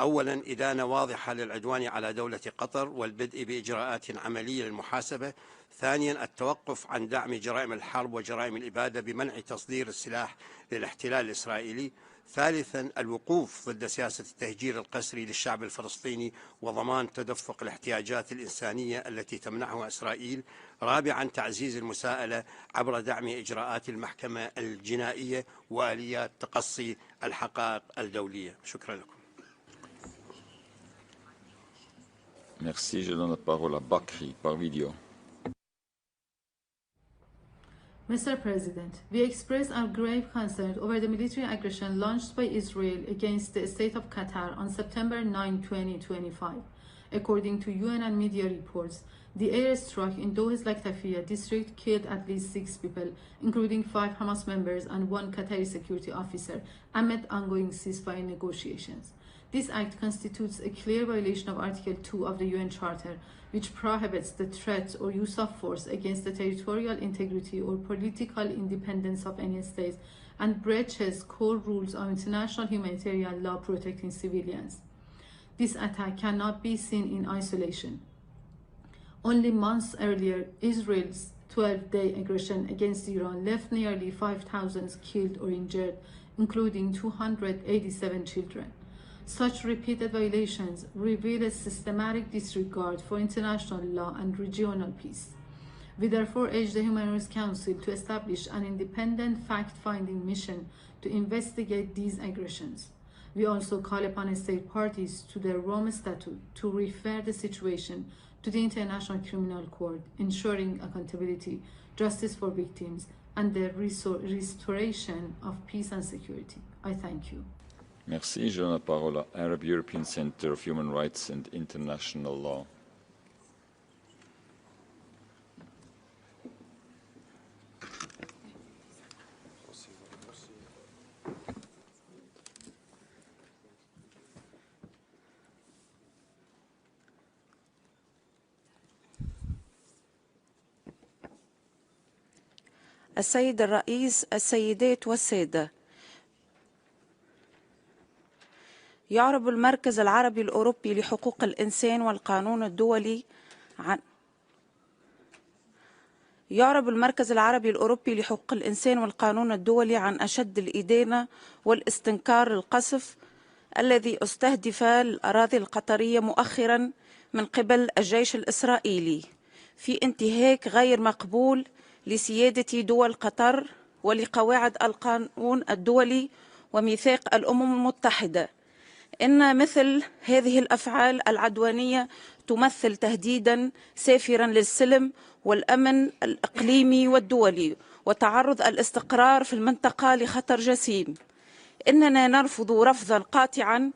أولا، إدانة واضحة للعدوان على دولة قطر والبدء بإجراءات عملية للمحاسبة. ثانيا، التوقف عن دعم جرائم الحرب وجرائم الإبادة بمنع تصدير السلاح للاحتلال الإسرائيلي. ثالثا، الوقوف ضد سياسة التهجير القسري للشعب الفلسطيني وضمان تدفق الاحتياجات الإنسانية التي تمنحها إسرائيل. رابعا، تعزيز المساءلة عبر دعم إجراءات المحكمة الجنائية وآليات تقصي الحقائق الدولية. شكرا لكم. Merci, je donne la parole à Bakri par video. Mr. President, we express our grave concern over the military aggression launched by Israel against the State of Qatar on September 9, 2025. According to UN and media reports, the airstrike in Doha's Laktafia district killed at least 6 people, including 5 Hamas members and 1 Qatari security officer, amid ongoing ceasefire negotiations. This act constitutes a clear violation of Article 2 of the UN Charter, which prohibits the threat or use of force against the territorial integrity or political independence of any state, and breaches core rules of international humanitarian law protecting civilians. This attack cannot be seen in isolation. Only months earlier, Israel's 12-day aggression against Iran left nearly 5,000 killed or injured, including 287 children. Such repeated violations reveal a systematic disregard for international law and regional peace. We therefore urge the Human Rights Council to establish an independent fact-finding mission to investigate these aggressions. We also call upon state parties to the Rome Statute to refer the situation to the International Criminal Court, ensuring accountability, justice for victims, and the restoration of peace and security. I thank you. Merci. Je donne la parole à Arab European Center of Human Rights and International Law. السيد الرئيس، السيدات والسادة، يعرب المركز العربي الأوروبي لحقوق الإنسان والقانون الدولي عن أشد الإدانة والاستنكار القصف الذي استهدف الأراضي القطرية مؤخرا من قبل الجيش الإسرائيلي في انتهاك غير مقبول لسيادة دول قطر ولقواعد القانون الدولي وميثاق الأمم المتحدة. إن مثل هذه الأفعال العدوانية تمثل تهديدا سافرا للسلم والأمن الإقليمي والدولي وتعرض الاستقرار في المنطقة لخطر جسيم. إننا نرفض رفضا قاطعا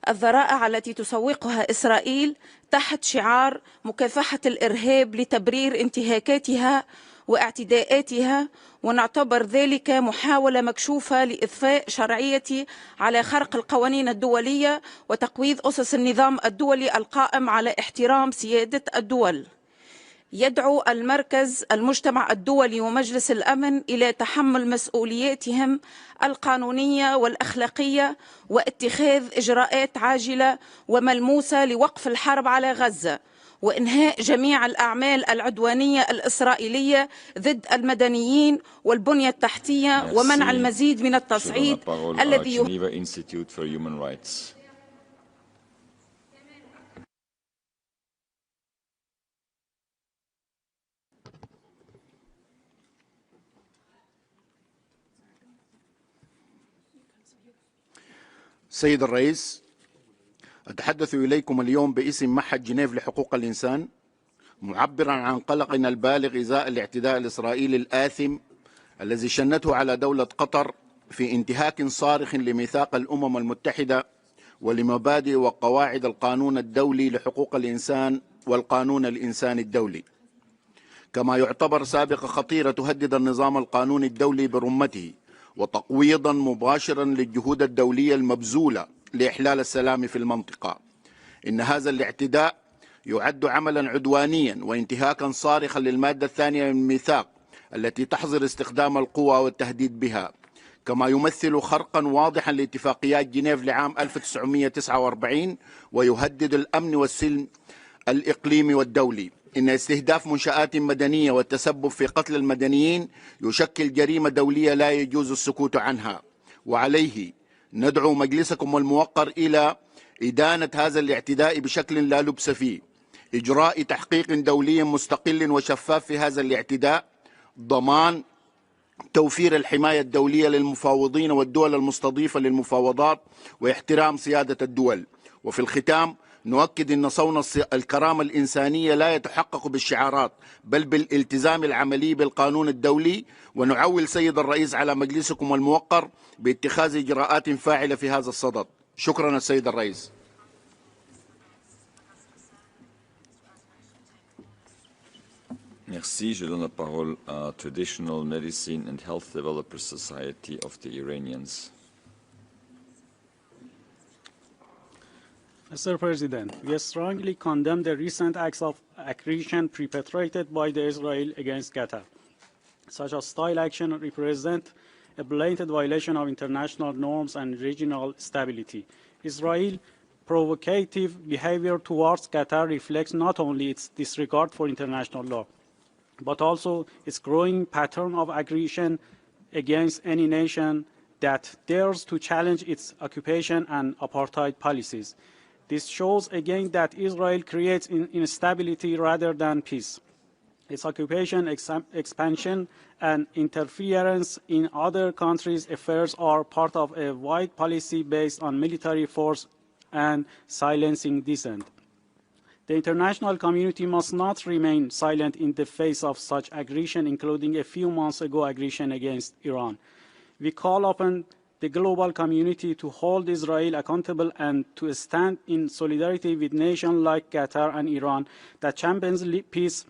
الذرائع التي تسوقها إسرائيل تحت شعار مكافحة الإرهاب لتبرير انتهاكاتها واعتداءاتها، ونعتبر ذلك محاولة مكشوفة لإضفاء شرعية على خرق القوانين الدولية وتقويض أسس النظام الدولي القائم على احترام سيادة الدول. يدعو المركز المجتمع الدولي ومجلس الأمن إلى تحمل مسؤولياتهم القانونية والأخلاقية واتخاذ إجراءات عاجلة وملموسة لوقف الحرب على غزة وإنهاء جميع الأعمال العدوانية الإسرائيلية ضد المدنيين والبنية التحتية ومنع المزيد من التصعيد الذي سيد الرئيس، أتحدث إليكم اليوم باسم معهد جنيف لحقوق الإنسان معبرا عن قلقنا البالغ إزاء الاعتداء الإسرائيلي الآثم الذي شنته على دولة قطر في انتهاك صارخ لميثاق الأمم المتحدة ولمبادئ وقواعد القانون الدولي لحقوق الإنسان والقانون الإنساني الدولي، كما يعتبر سابقة خطيرة تهدد النظام القانوني الدولي برمته، وتقويضا مباشرا للجهود الدولية المبذولة لإحلال السلام في المنطقة. إن هذا الاعتداء يعد عملا عدوانيا وانتهاكا صارخا للمادة الثانية من الميثاق التي تحظر استخدام القوى والتهديد بها، كما يمثل خرقا واضحا لاتفاقيات جنيف لعام 1949 ويهدد الأمن والسلم الإقليمي والدولي. إن استهداف منشآت مدنية والتسبب في قتل المدنيين يشكل جريمة دولية لا يجوز السكوت عنها، وعليه ندعو مجلسكم الموقر إلى إدانة هذا الاعتداء بشكل لا لبس فيه، إجراء تحقيق دولي مستقل وشفاف في هذا الاعتداء، ضمان توفير الحماية الدولية للمفاوضين والدول المستضيفة للمفاوضات واحترام سيادة الدول. وفي الختام نؤكد أن صون الكرامة الإنسانية لا يتحقق بالشعارات بل بالالتزام العملي بالقانون الدولي، ونعول سيد الرئيس على مجلسكم الموقر باتخاذ إجراءات فاعلة في هذا الصدد. شكرا السيد الرئيس. Merci. Je donne la parole à Traditional Medicine and Health Developers Society of the Iranians. Mr. President, we strongly condemn the recent acts of aggression perpetrated by Israel against Qatar. Such a style action represents a blatant violation of international norms and regional stability. Israel's provocative behavior towards Qatar reflects not only its disregard for international law, but also its growing pattern of aggression against any nation that dares to challenge its occupation and apartheid policies. This shows again that Israel creates instability rather than peace. Its occupation, expansion, and interference in other countries' affairs are part of a wide policy based on military force and silencing dissent. The international community must not remain silent in the face of such aggression, including a few months ago aggression against Iran. We call upon the global community to hold Israel accountable and to stand in solidarity with nations like Qatar and Iran that champions peace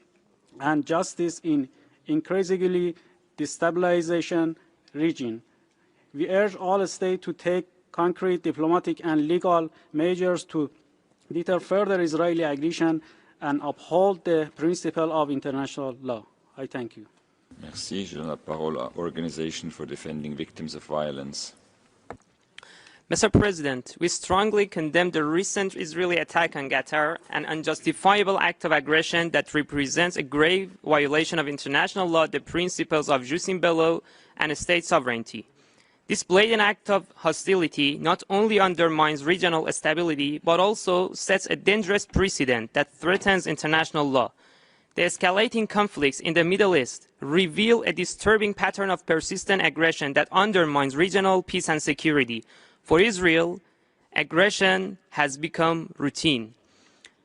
and justice in increasingly destabilization region. We urge all states to take concrete diplomatic and legal measures to deter further Israeli aggression and uphold the principle of international law. I thank you. Merci. Je donne la parole à Organization for Defending Victims of Violence. Mr. President, we strongly condemn the recent Israeli attack on Qatar, an unjustifiable act of aggression that represents a grave violation of international law, the principles of jus in bello, and state sovereignty. This blatant act of hostility not only undermines regional stability, but also sets a dangerous precedent that threatens international law. The escalating conflicts in the Middle East reveal a disturbing pattern of persistent aggression that undermines regional peace and security. For Israel, aggression has become routine.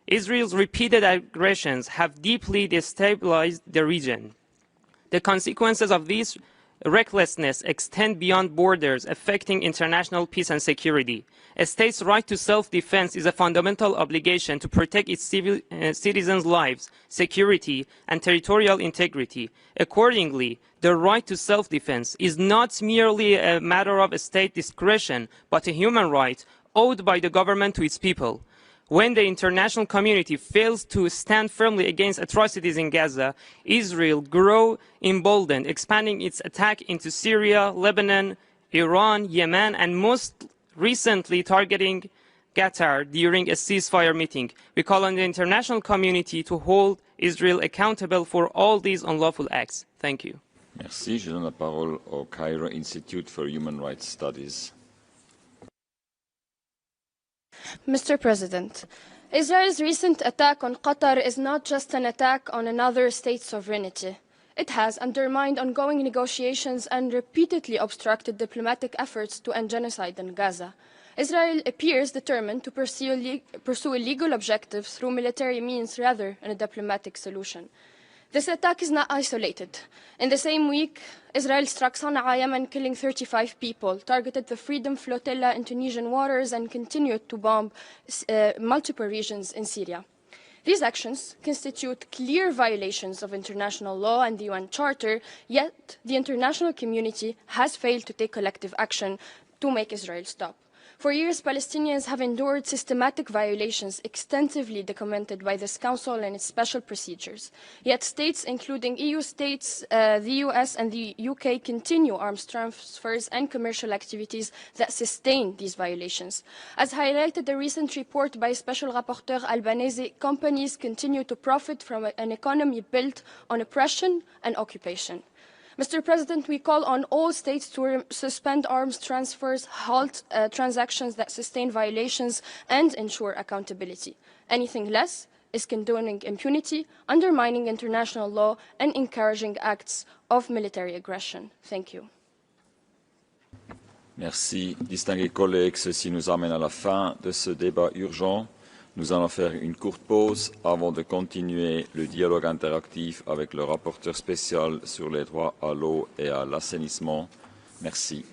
Israel's repeated aggressions have deeply destabilized the region. The consequences of this recklessness extend beyond borders, affecting international peace and security. A state's right to self-defense is a fundamental obligation to protect its citizens' lives, security, and territorial integrity. Accordingly, the right to self-defense is not merely a matter of state discretion, but a human right owed by the government to its people. When the international community fails to stand firmly against atrocities in Gaza, Israel grows emboldened, expanding its attack into Syria, Lebanon, Iran, Yemen, and most recently targeting Qatar during a ceasefire meeting. We call on the international community to hold Israel accountable for all these unlawful acts. Thank you. Merci. Je donne la parole au Cairo Institute for Human Rights Studies. Mr. President, Israel's recent attack on Qatar is not just an attack on another state's sovereignty. It has undermined ongoing negotiations and repeatedly obstructed diplomatic efforts to end genocide in Gaza. Israel appears determined to pursue illegal objectives through military means rather than a diplomatic solution. This attack is not isolated. In the same week, Israel struck Sana'a, Yemen, killing 35 people, targeted the Freedom Flotilla in Tunisian waters, and continued to bomb multiple regions in Syria. These actions constitute clear violations of international law and the UN Charter, yet the international community has failed to take collective action to make Israel stop. For years, Palestinians have endured systematic violations extensively documented by this Council and its special procedures. Yet states, including EU states, the US and the UK, continue arms transfers and commercial activities that sustain these violations. As highlighted the recent report by Special Rapporteur Albanese, companies continue to profit from an economy built on oppression and occupation. Mr. President, we call on all states to suspend arms transfers, halt transactions that sustain violations, and ensure accountability. Anything less is condoning impunity, undermining international law, and encouraging acts of military aggression. Thank you. Merci. Distingués collègues, ceci nous amène à la fin de ce débat urgent. Nous allons faire une courte pause avant de continuer le dialogue interactif avec le rapporteur spécial sur les droits à l'eau et à l'assainissement. Merci.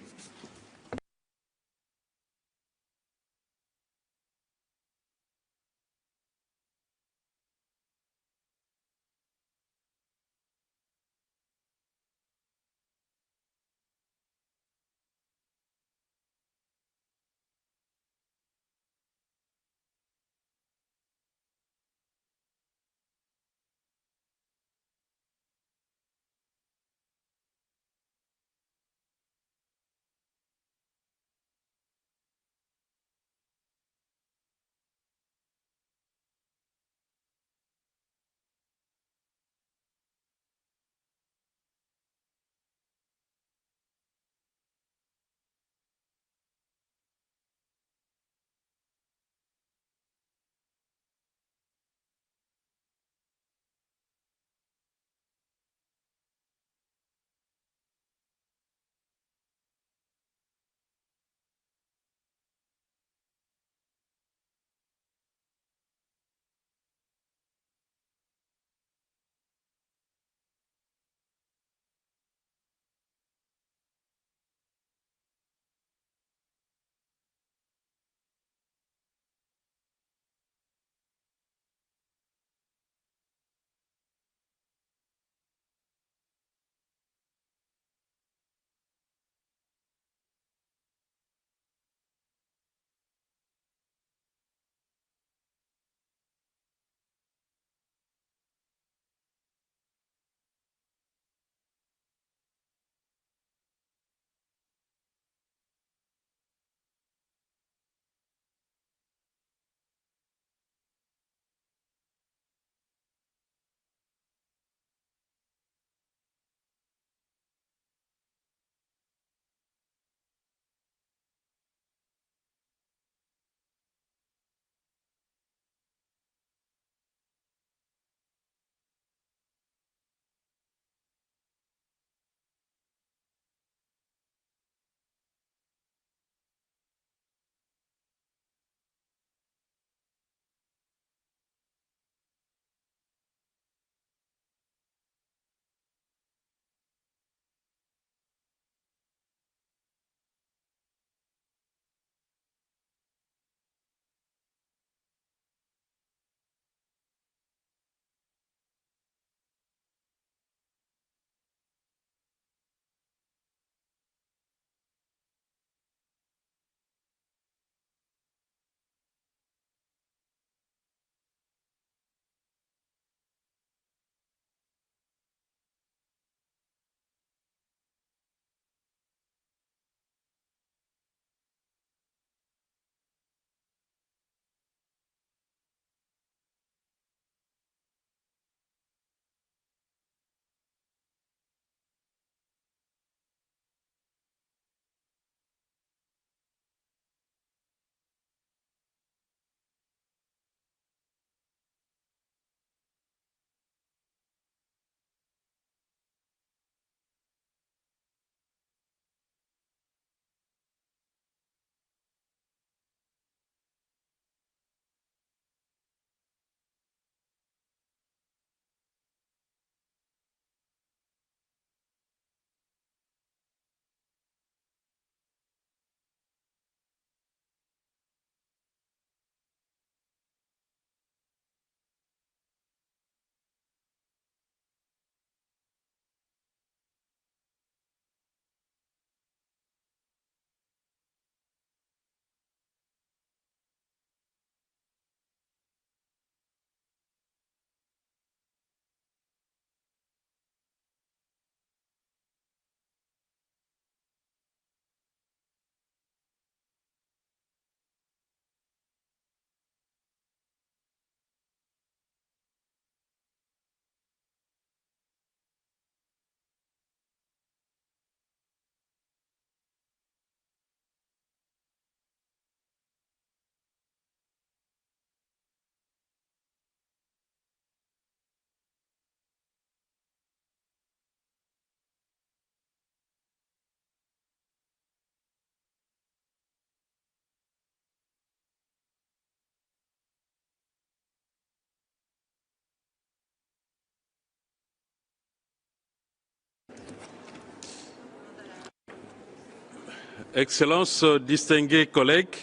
Excellences, distingués collègues,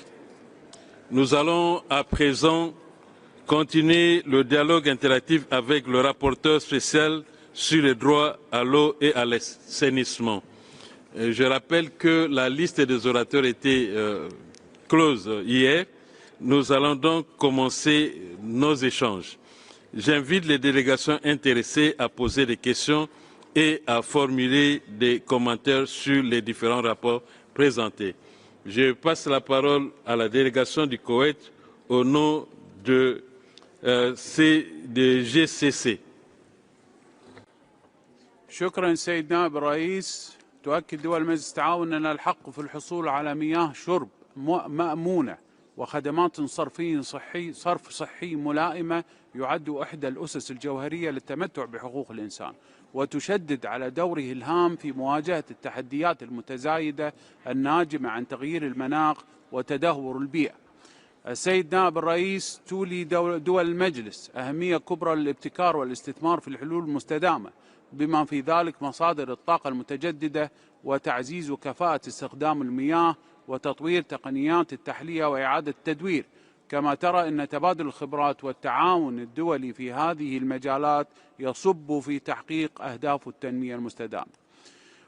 nous allons à présent continuer le dialogue interactif avec le rapporteur spécial sur les droits à l'eau et à l'assainissement. Je rappelle que la liste des orateurs était close hier. Nous allons donc commencer nos échanges. J'invite les délégations intéressées à poser des questions et à formuler des commentaires sur les différents rapports présentés. Je passe la parole à la délégation du Koweït au nom de GCC. شكرا سيد نائب الرئيس. تؤكد دول مجلس التعاون أن الحق في الحصول على مياه شرب مأمونة وخدمات صرف صحي ملائمة يعد إحدى الأسس الجوهرية للتمتع بحقوق الإنسان، وتشدد على دوره الهام في مواجهة التحديات المتزايدة الناجمة عن تغيير المناخ وتدهور البيئة. السيد نائب الرئيس، تولي دول المجلس أهمية كبرى للابتكار والاستثمار في الحلول المستدامة، بما في ذلك مصادر الطاقة المتجددة وتعزيز كفاءة استخدام المياه وتطوير تقنيات التحلية وإعادة التدوير. كما ترى أن تبادل الخبرات والتعاون الدولي في هذه المجالات يصب في تحقيق أهداف التنمية المستدامة.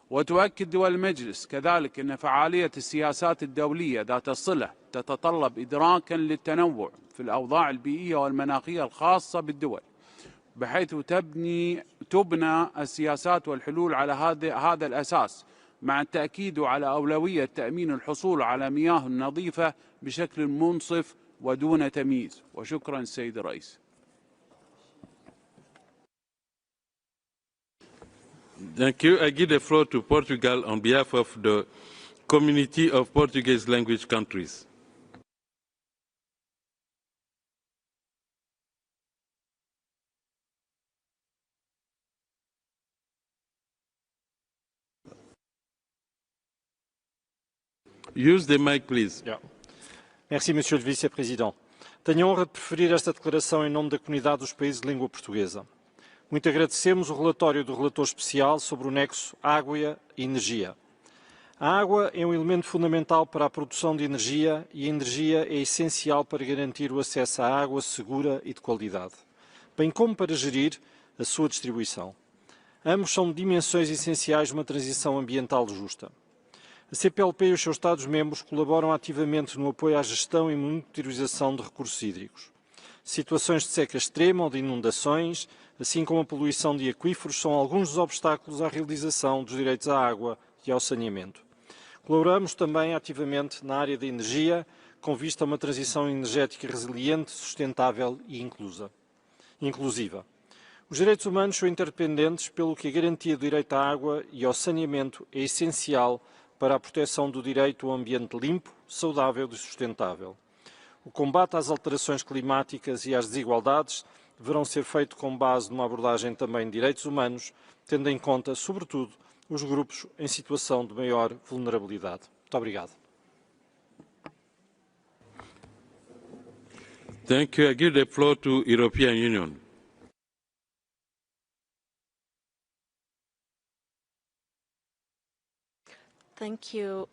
وتؤكد دول المجلس كذلك أن فعالية السياسات الدولية ذات الصلة تتطلب إدراكا للتنوع في الأوضاع البيئية والمناخية الخاصة بالدول، بحيث تبنى السياسات والحلول على هذا الأساس، مع التأكيد على أولوية تأمين الحصول على مياه نظيفة بشكل منصف ودون تمييز. وشكرا سيد الرئيس. Thank you. I give the floor to Portugal on behalf of the Community of Portuguese Language Countries. Use the mic, please. Yeah. Merci, Monsieur le Vice-Président. Tenho a honra de preferir esta declaração em nome da comunidade dos países de língua portuguesa. Muito agradecemos o relatório do relator especial sobre o nexo água e energia. A água é um elemento fundamental para a produção de energia e a energia é essencial para garantir o acesso à água segura e de qualidade, bem como para gerir a sua distribuição. Ambos são dimensões essenciais de uma transição ambiental justa. A CPLP e os seus Estados-membros colaboram ativamente no apoio à gestão e monitorização de recursos hídricos. Situações de seca extrema ou de inundações, assim como a poluição de aquíferos, são alguns dos obstáculos à realização dos direitos à água e ao saneamento. Colaboramos também ativamente na área da energia, com vista a uma transição energética resiliente, sustentável e inclusiva. Os direitos humanos são interdependentes, pelo que a garantia do direito à água e ao saneamento é essencial para a proteção do direito ao ambiente limpo, saudável e sustentável. O combate às alterações climáticas e às desigualdades deverão ser feito com base numa abordagem também de direitos humanos, tendo em conta, sobretudo, os grupos em situação de maior vulnerabilidade. Muito obrigado. Thank you. I give the floor to European Union. Thank you,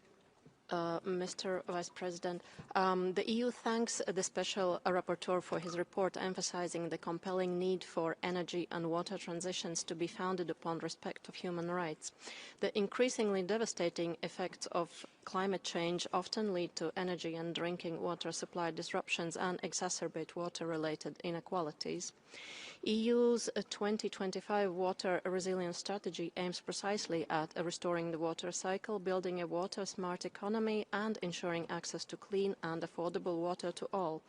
Mr. Vice President. The EU thanks the Special Rapporteur for his report, emphasizing the compelling need for energy and water transitions to be founded upon respect of human rights. The increasingly devastating effects of climate change often lead to energy and drinking water supply disruptions and exacerbate water-related inequalities. EU's 2025 water resilience strategy aims precisely at restoring the water cycle, building a water-smart economy, and ensuring access to clean and affordable water to all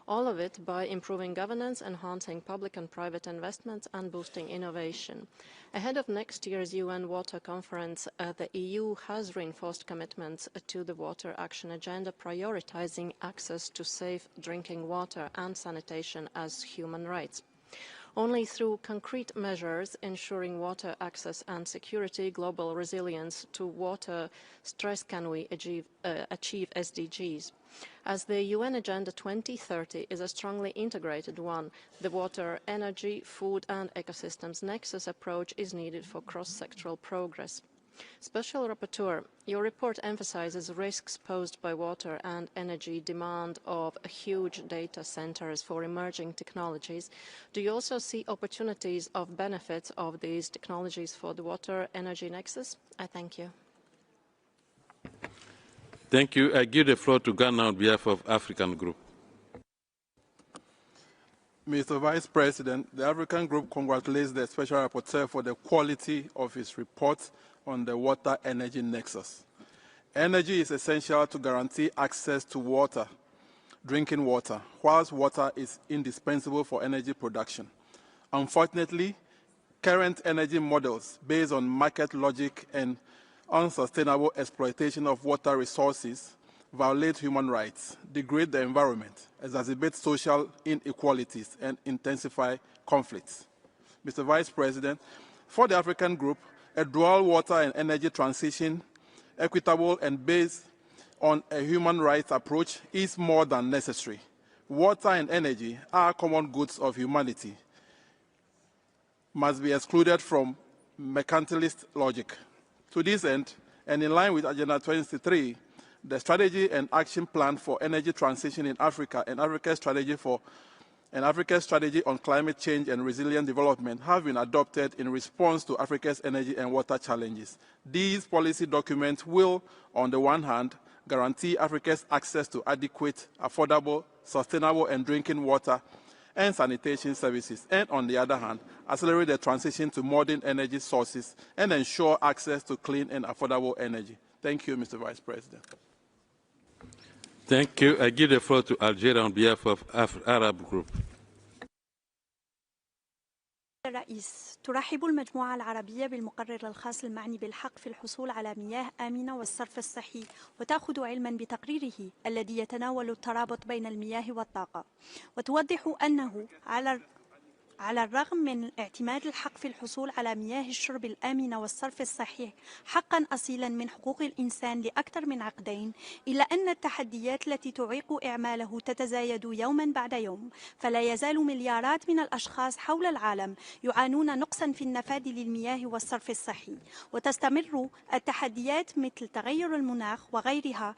of it by improving governance, enhancing public and private investments, and boosting innovation. Ahead of next year's UN Water Conference, the EU has reinforced commitments to the Water Action Agenda, prioritizing access to safe drinking water and sanitation as human rights. Only through concrete measures ensuring water access and security, global resilience to water stress can we achieve SDGs. As the UN Agenda 2030 is a strongly integrated one, the water, energy, food and ecosystems nexus approach is needed for cross-sectoral progress. Special Rapporteur, your report emphasizes risks posed by water and energy demand of huge data centers for emerging technologies. Do you also see opportunities of benefits of these technologies for the water-energy nexus? I thank you. Thank you. I give the floor to Ghana on behalf of African Group. Mr. Vice President, the African Group congratulates the Special Rapporteur for the quality of his report on the water-energy nexus. Energy is essential to guarantee access to water, drinking water, whilst water is indispensable for energy production. Unfortunately, current energy models based on market logic and unsustainable exploitation of water resources violate human rights, degrade the environment, exacerbate social inequalities, and intensify conflicts. Mr. Vice President, for the African Group, a dual water and energy transition, equitable and based on a human rights approach, is more than necessary. Water and energy are common goods of humanity, must be excluded from mercantilist logic. To this end, and in line with Agenda 23, the Strategy and Action Plan for Energy Transition in Africa and Africa's Strategy on Climate Change and Resilient Development have been adopted in response to Africa's energy and water challenges. These policy documents will, on the one hand, guarantee Africa's access to adequate, affordable, sustainable and drinking water and sanitation services, and on the other hand, accelerate the transition to modern energy sources and ensure access to clean and affordable energy. Thank you, Mr. Vice President. Thank you. I give the floor to Algeria on behalf of Arab Group. الرئيس، ترحب المجموعة العربية بالمقرر الخاص المعني بالحق في الحصول على مياه آمنة والصرف الصحي، وتأخذ علما بتقريره الذي يتناول الترابط بين المياه والطاقة، وتوضح أنه على الرغم من اعتماد الحق في الحصول على مياه الشرب الآمنة والصرف الصحي حقا أصيلا من حقوق الإنسان لأكثر من عقدين، إلا أن التحديات التي تعيق إعماله تتزايد يوما بعد يوم، فلا يزال مليارات من الأشخاص حول العالم يعانون نقصا في النفاذ للمياه والصرف الصحي، وتستمر التحديات مثل تغير المناخ وغيرها